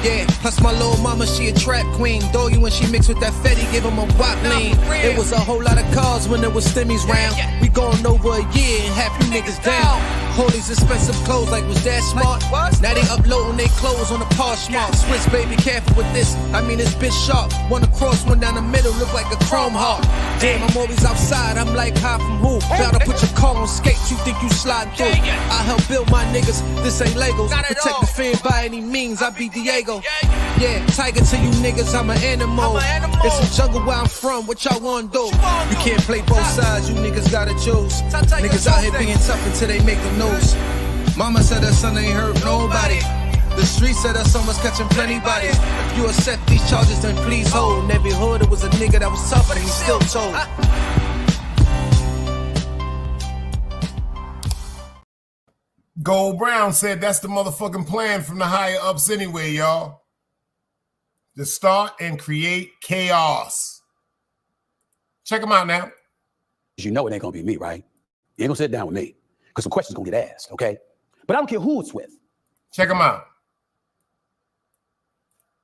Yeah, plus my little mama, she a trap queen. Doggy when she mixed with that Fetty, give him a wop lean. It was a whole lot of cars when there was stimmies round. We going over a year and half you niggas down. All these expensive clothes, like was that smart? Now they uploading their clothes on the Poshmark. Switch, baby, careful with this. I mean, this bitch sharp. One across, one down the middle, look like a chrome heart. Damn, I'm always outside. I'm like, high from who? Bout to put your car on skates. You think you slide through? I help build my niggas. This ain't Legos. Protect the fan by any means. I be Diego. Yeah, tiger to you niggas. I'm an animal. It's a jungle where I'm from. What y'all wanna do? You can't play both sides. You niggas gotta choose. Niggas out here being tough until they make the news. Mama said her son ain't hurt nobody. The street said her son was catching plenty bodies. If you accept these charges, then please hold. In every hood, it was a nigga that was tough, but he still told. Gold Brown said that's the motherfucking plan from the higher ups anyway, y'all. To start and create chaos. Check them out now. You know it ain't gonna be me, right? You ain't gonna sit down with me because some questions gonna get asked, okay? But I don't care who it's with. Check them out.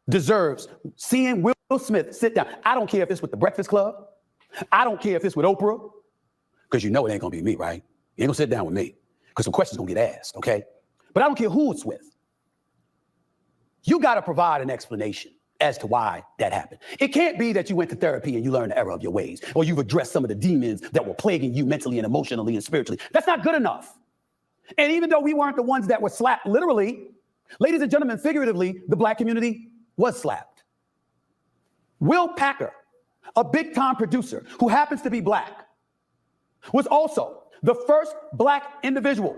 Deserves seeing Will Smith sit down. I don't care if it's with the Breakfast Club. I don't care if it's with Oprah, because you know it ain't gonna be me, right? You ain't gonna sit down with me because some questions gonna get asked, okay? But I don't care who it's with. You gotta provide an explanation as to why that happened. It can't be that you went to therapy and you learned the error of your ways, or you've addressed some of the demons that were plaguing you mentally and emotionally and spiritually. That's not good enough. And even though we weren't the ones that were slapped literally, ladies and gentlemen, figuratively, the black community was slapped. Will Packer, a big-time producer who happens to be black, was also the first black individual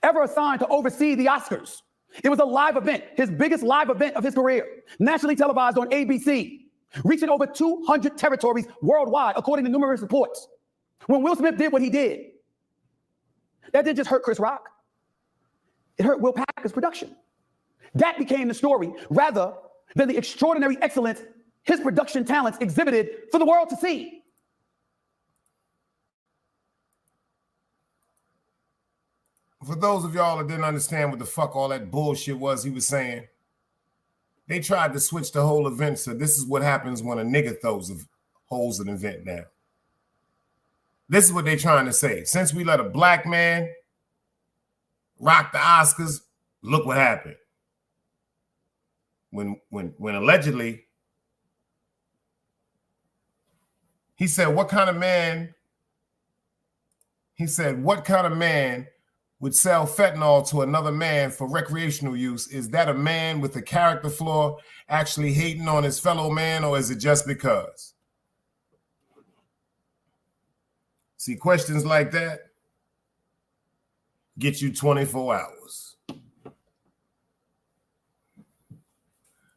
ever assigned to oversee the Oscars. It was a live event, his biggest live event of his career, nationally televised on ABC, reaching over 200 territories worldwide, according to numerous reports. When Will Smith did what he did, that didn't just hurt Chris Rock. It hurt Will Packer's production. That became the story rather than the extraordinary excellence his production talents exhibited for the world to see. For those of y'all that didn't understand what the fuck all that bullshit was he was saying, they tried to switch the whole event. So this is what happens when a nigga holds an event down. This is what they're trying to say. Since we let a black man rock the Oscars, look what happened. When allegedly he said, what kind of man would sell fentanyl to another man for recreational use? Is that a man with a character flaw actually hating on his fellow man, or is it just because? See, questions like that get you 24 hours.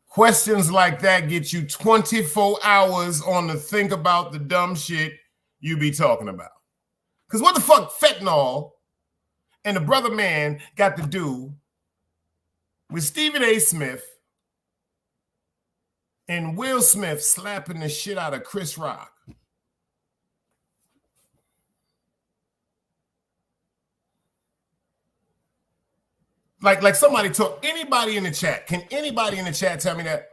Questions like that get you 24 hours on to think about the dumb shit you be talking about. Because what the fuck fentanyl and the brother man got to do with Stephen A.Smith and Will Smith slapping the shit out of Chris Rock? Like somebody talk, anybody in the chat, can anybody in the chat tell me that?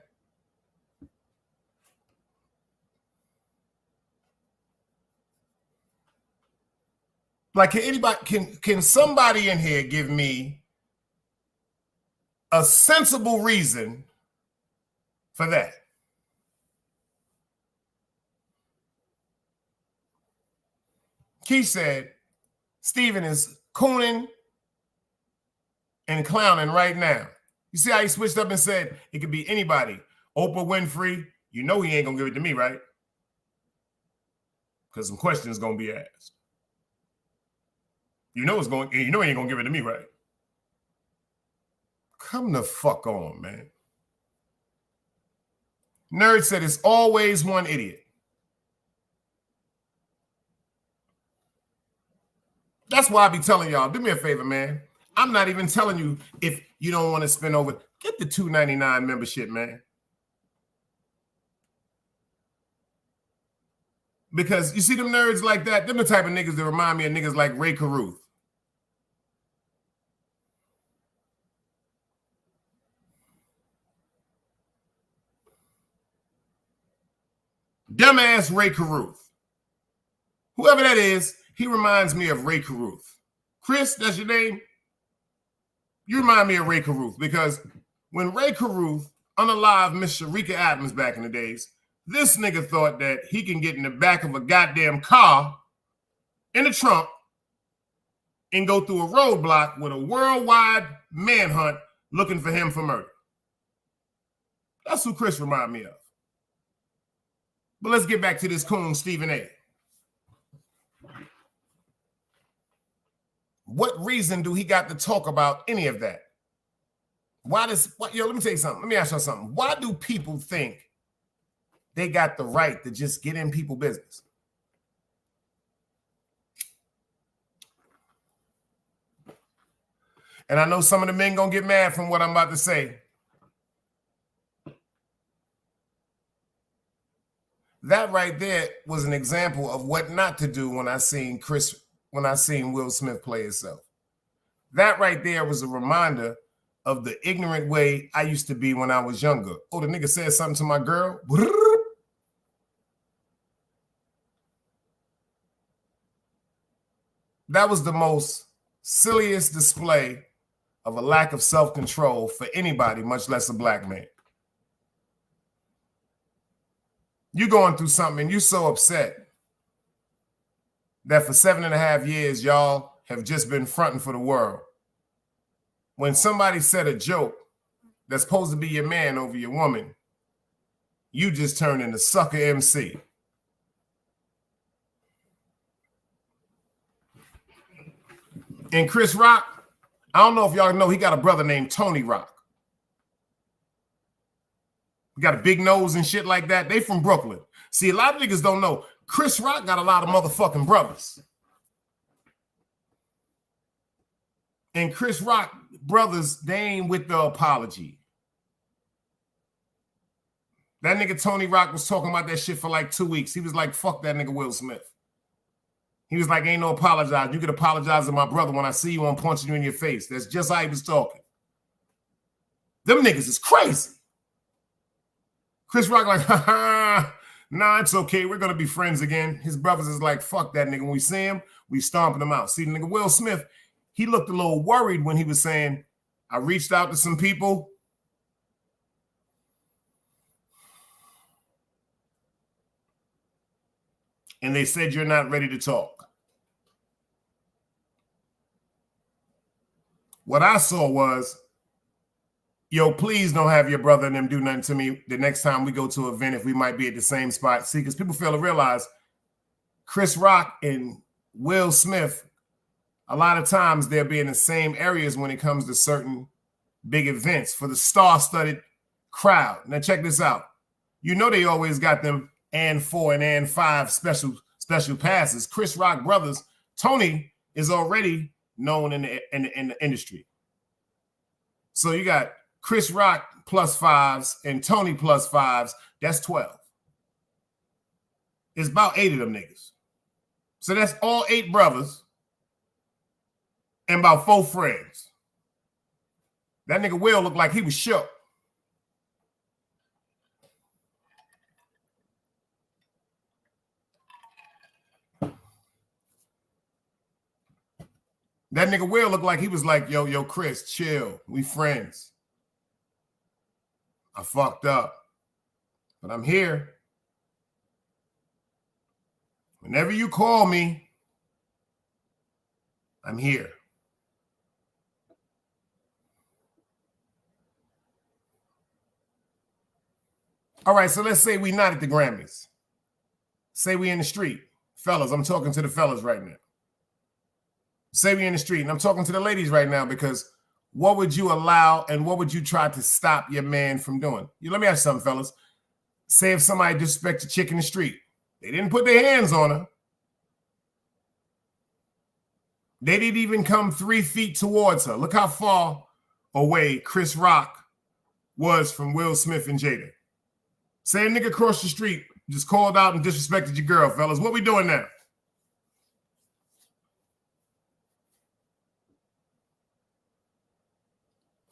Like, can somebody in here give me a sensible reason for that? Keith said, Stephen is cooning and clowning right now. You see how he switched up and said it could be anybody. Oprah Winfrey, you know he ain't gonna give it to me, right? Because some questions gonna be asked. You know he ain't gonna give it to me, right? Come the fuck on, man. Nerd said it's always one idiot. That's why I be telling y'all, do me a favor, man. I'm not even telling you if you don't want to spend over. Get the $2.99 membership, man. Because you see them nerds like that, them the type of niggas that remind me of niggas like Ray Caruth. Dumbass Ray Caruth. Whoever that is, he reminds me of Ray Caruth. Chris, that's your name? You remind me of Ray Caruth, because when Ray Caruth unalived Miss Sharika Adams back in the days, this nigga thought that he can get in the back of a goddamn car in the trunk and go through a roadblock with a worldwide manhunt looking for him for murder. That's who Chris remind me of. But let's get back to this coon, Stephen A. What reason do he got to talk about any of that? Let me tell you something. Let me ask you something. Why do people think they got the right to just get in people's business? And I know some of the men gonna get mad from what I'm about to say. That right there was an example of what not to do when I seen Will Smith play himself. That right there was a reminder of the ignorant way I used to be when I was younger. Oh, the nigga said something to my girl. That was the most silliest display of a lack of self-control for anybody, much less a black man. You going through something and you so upset that for 7.5 years, y'all have just been fronting for the world. When somebody said a joke that's supposed to be your man over your woman, you just turned into sucker MC. And Chris Rock, I don't know if y'all know, he got a brother named Tony Rock. He got a big nose and shit like that. They from Brooklyn. See, a lot of niggas don't know. Chris Rock got a lot of motherfucking brothers. And Chris Rock brothers, they ain't with the apology. That nigga Tony Rock was talking about that shit for like 2 weeks. He was like, fuck that nigga Will Smith. He was like, ain't no apologize. You could apologize to my brother when I see you, I'm punching you in your face. That's just how he was talking. Them niggas is crazy. Chris Rock like, ha ha, nah, it's okay. We're going to be friends again. His brothers is like, fuck that nigga. When we see him, we stomping him out. See, the nigga Will Smith, he looked a little worried when he was saying, I reached out to some people. And they said you're not ready to talk. What I saw was, yo, please don't have your brother and them do nothing to me the next time we go to an event if we might be at the same spot. See, because people fail to realize Chris Rock and Will Smith, a lot of times they'll be in the same areas when it comes to certain big events for the star-studded crowd. Now check this out. You know they always got them and 4 and 5 special passes. Chris Rock brothers, Tony is already known in the industry. So you got Chris Rock +5s and Tony +5s. That's 12. It's about 8 of them niggas. So that's all 8 brothers and about 4 friends. That nigga Will looked like he was shook. That nigga Will looked like he was like, yo, Chris, chill. We friends. I fucked up, but I'm here. Whenever you call me, I'm here. All right, so let's say we not at the Grammys. Say we in the street. Fellas, I'm talking to the fellas right now. Say we in the street, and I'm talking to the ladies right now because what would you allow and what would you try to stop your man from doing? Let me ask you something, fellas. Say if somebody disrespects a chick in the street. They didn't put their hands on her. They didn't even come 3 feet towards her. Look how far away Chris Rock was from Will Smith and Jada. Say a nigga across the street just called out and disrespected your girl, fellas. What we doing now?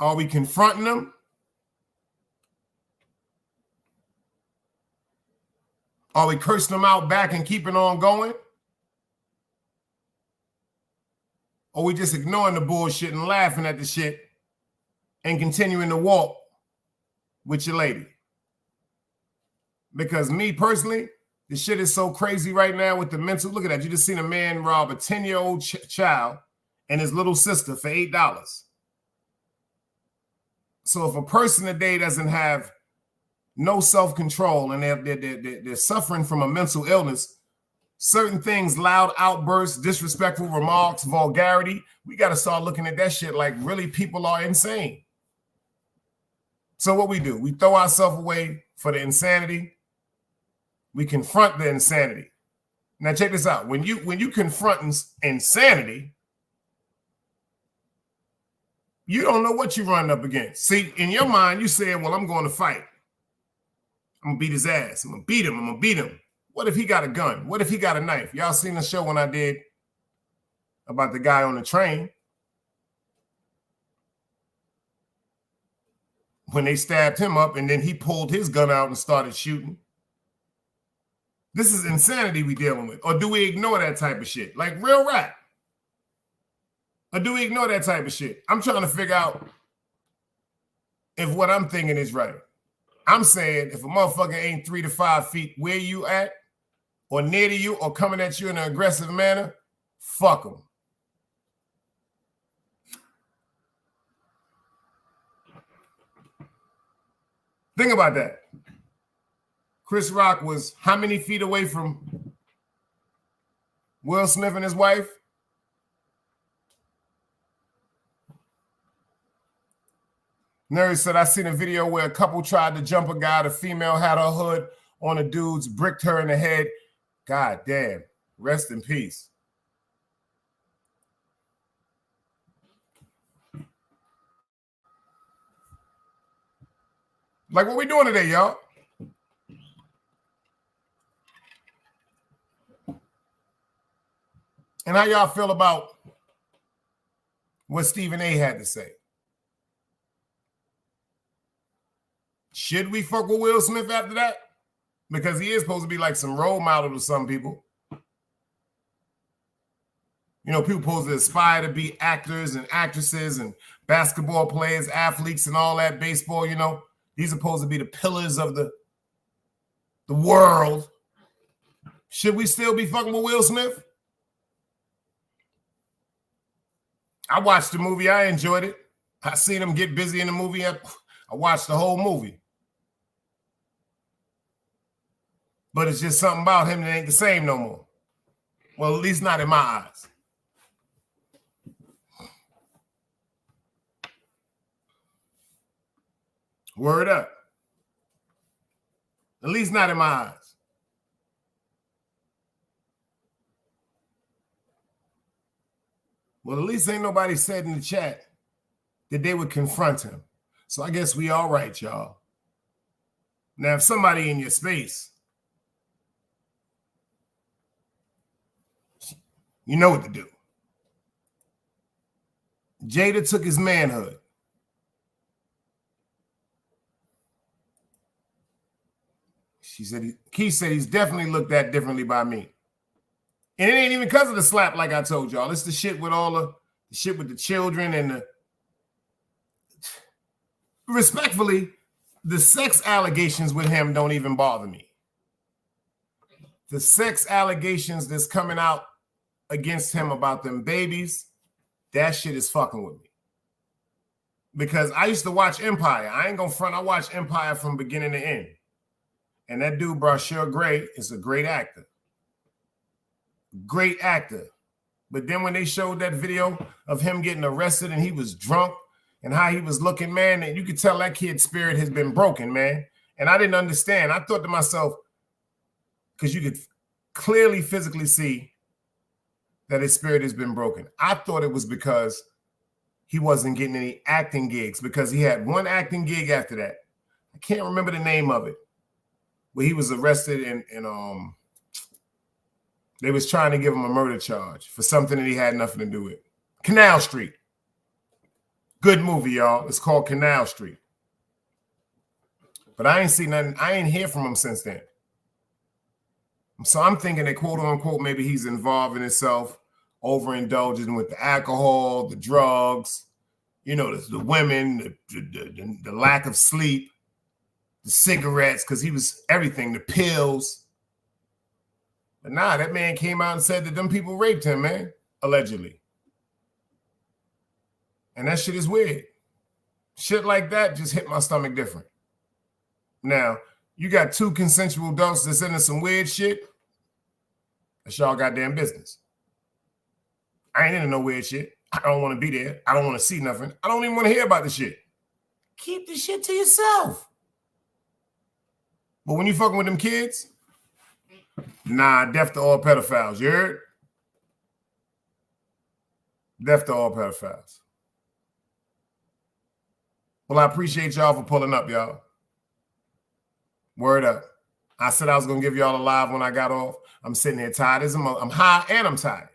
Are we confronting them? Are we cursing them out back and keeping on going? Or we just ignoring the bullshit and laughing at the shit and continuing to walk with your lady? Because me personally, the shit is so crazy right now with the mental. Look at that. You just seen a man rob a 10-year-old child and his little sister for $8. So if a person today doesn't have no self-control and they're suffering from a mental illness, certain things, loud outbursts, disrespectful remarks, vulgarity, we got to start looking at that shit like really people are insane. So what we do, we throw ourselves away for the insanity. We confront the insanity. Now check this out. When you confront insanity, you don't know what you're running up against. See, in your mind, you saying, well, I'm going to fight. I'm going to beat his ass. I'm going to beat him. I'm going to beat him. What if he got a gun? What if he got a knife? Y'all seen the show when I did about the guy on the train? When they stabbed him up and then he pulled his gun out and started shooting. This is insanity we dealing with. Or do we ignore that type of shit? Like real rap. Or do we ignore that type of shit? I'm trying to figure out if what I'm thinking is right. I'm saying if a motherfucker ain't 3 to 5 feet where you at or near to you or coming at you in an aggressive manner, fuck them. Think about that. Chris Rock was how many feet away from Will Smith and his wife? Nerd said, I seen a video where a couple tried to jump a guy. The female had her hood on the dude's, bricked her in the head. God damn. Rest in peace. Like, what we doing today, y'all? And how y'all feel about what Stephen A. had to say? Should we fuck with Will Smith after that? Because he is supposed to be like some role model to some people. You know, people supposed to aspire to be actors and actresses and basketball players, athletes, and all that, baseball, you know. These are supposed to be the pillars of the world. Should we still be fucking with Will Smith? I watched the movie. I enjoyed it. I seen him get busy in the movie. I watched the whole movie. But it's just something about him that ain't the same no more. Well, at least not in my eyes. Word up. At least not in my eyes. Well, at least ain't nobody said in the chat that they would confront him. So I guess we all right, y'all. Now, if somebody in your space, you know what to do. Jada took his manhood. Keith said he's definitely looked at differently by me. And it ain't even because of the slap, like I told y'all. It's the shit with all the shit with the children and the... Respectfully, the sex allegations with him don't even bother me. The sex allegations that's coming out against him about them babies, that shit is fucking with me. Because I used to watch Empire. I ain't gonna front. I watched Empire from beginning to end. And that dude, Brasher Gray, is a great actor. Great actor. But then when they showed that video of him getting arrested and he was drunk and how he was looking, man, and you could tell that kid's spirit has been broken, man. And I didn't understand. I thought to myself, because you could clearly physically see that his spirit has been broken. I thought it was because he wasn't getting any acting gigs, because he had one acting gig after that. I can't remember the name of it, where he was arrested and they was trying to give him a murder charge for something that he had nothing to do with. Canal Street. Good movie, y'all. It's called Canal Street. But I ain't seen nothing. I ain't hear from him since then. So I'm thinking that, quote unquote, maybe he's involved in himself, overindulging with the alcohol, the drugs, you know, the women, the lack of sleep, the cigarettes, because he was everything, the pills. But nah, that man came out and said that them people raped him, man, allegedly. And that shit is weird. Shit like that just hit my stomach different. Now, you got two consensual adults that's into some weird shit. That's y'all goddamn business. I ain't into no weird shit. I don't want to be there. I don't want to see nothing. I don't even want to hear about the shit. Keep the shit to yourself. But when you fucking with them kids, nah, deaf to all pedophiles. You heard? Deaf to all pedophiles. Well, I appreciate y'all for pulling up, y'all. Word up. I said I was going to give y'all a live when I got off. I'm sitting here tired as a mother. I'm high and I'm tired.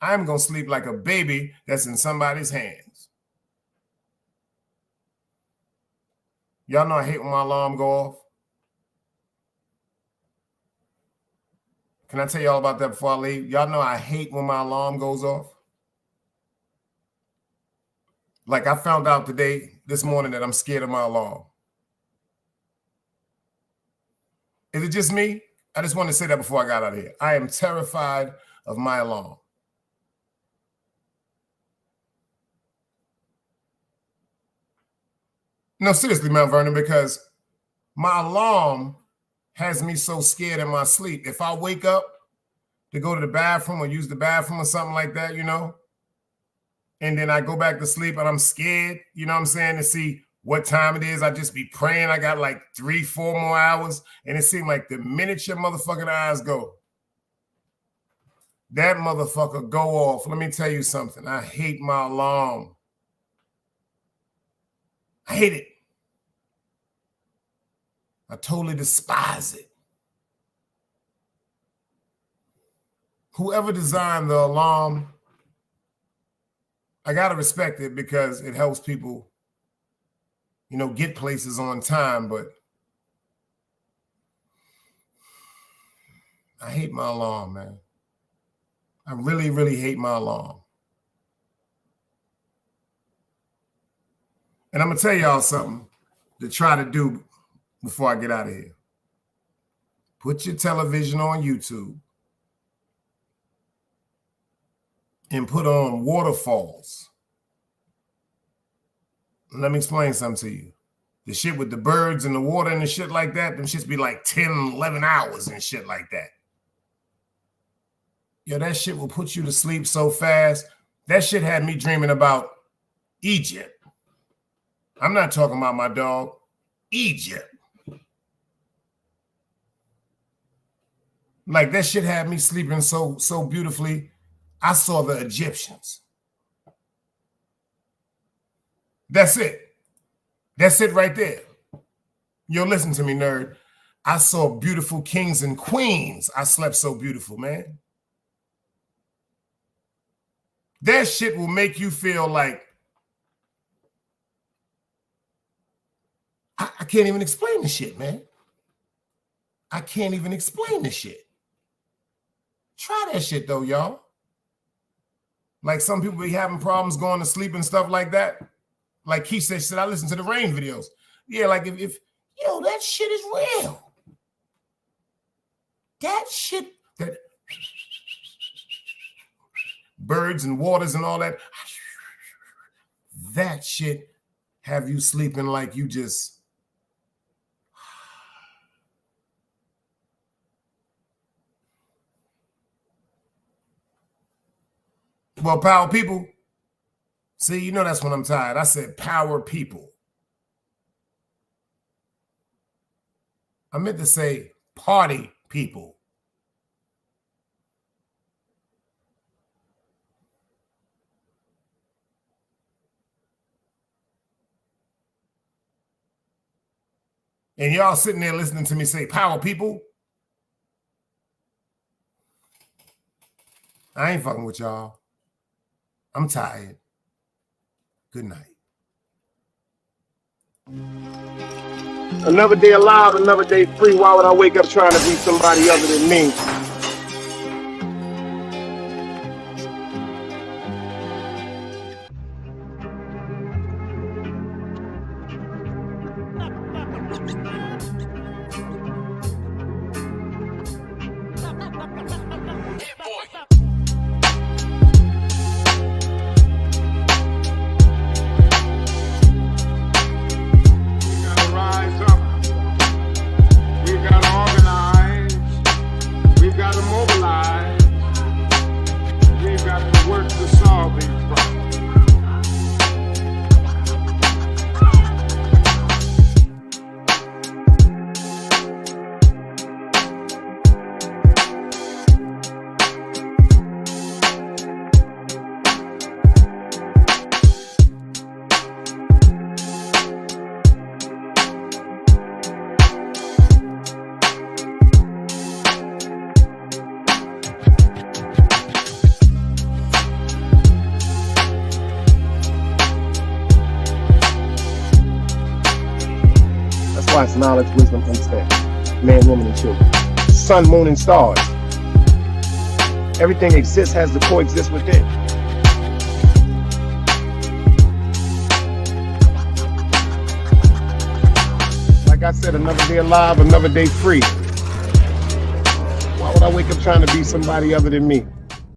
I'm going to sleep like a baby that's in somebody's hands. Y'all know I hate when my alarm go off. Can I tell y'all about that before I leave? Y'all know I hate when my alarm goes off. Like I found out this morning that I'm scared of my alarm. Is it just me? I just wanted to say that before I got out of here. I am terrified of my alarm. No, seriously, Mount Vernon, because my alarm has me so scared in my sleep. If I wake up to go to the bathroom or use the bathroom or something like that, you know, and then I go back to sleep and I'm scared, you know what I'm saying, to see what time it is. I just be praying. I got like 3-4 more hours. And it seemed like the minute your motherfucking eyes go, that motherfucker go off. Let me tell you something. I hate my alarm. I hate it. I totally despise it. whoever designed the alarm, I gotta respect it because it helps people, you know, get places on time, but I hate my alarm, man. I really, really hate my alarm. And I'm gonna tell y'all something to try to do before I get out of here. Put your television on YouTube and put on waterfalls. Let me explain something to you. The shit with the birds and the water and the shit like that, them shits be like 10, 11 hours and shit like that. Yo, that shit will put you to sleep so fast. That shit had me dreaming about Egypt. I'm not talking about my dog. Egypt. Like that shit had me sleeping so beautifully. I saw the Egyptians. That's it. That's it right there. Yo, listen to me, nerd. I saw beautiful kings and queens. I slept so beautiful, man. That shit will make you feel like I can't even explain the shit, man. I can't even explain the shit. Try that shit though, y'all. Like some people be having problems going to sleep and stuff like that. Like Keith said, I listen to the Rain videos. Yeah, like if yo, that shit is real. That shit, that birds and waters and all that, that shit have you sleeping like you just. Well, power people. See, you know that's when I'm tired. I said power people. I meant to say party people. And y'all sitting there listening to me say power people. I ain't fucking with y'all. I'm tired. Good night. Another day alive, another day free. Why would I wake up trying to be somebody other than me? It's knowledge, wisdom, understanding. Man, woman, and children. Sun, moon, and stars. Everything exists, has to coexist within. Like I said, another day alive, another day free. Why would I wake up trying to be somebody other than me?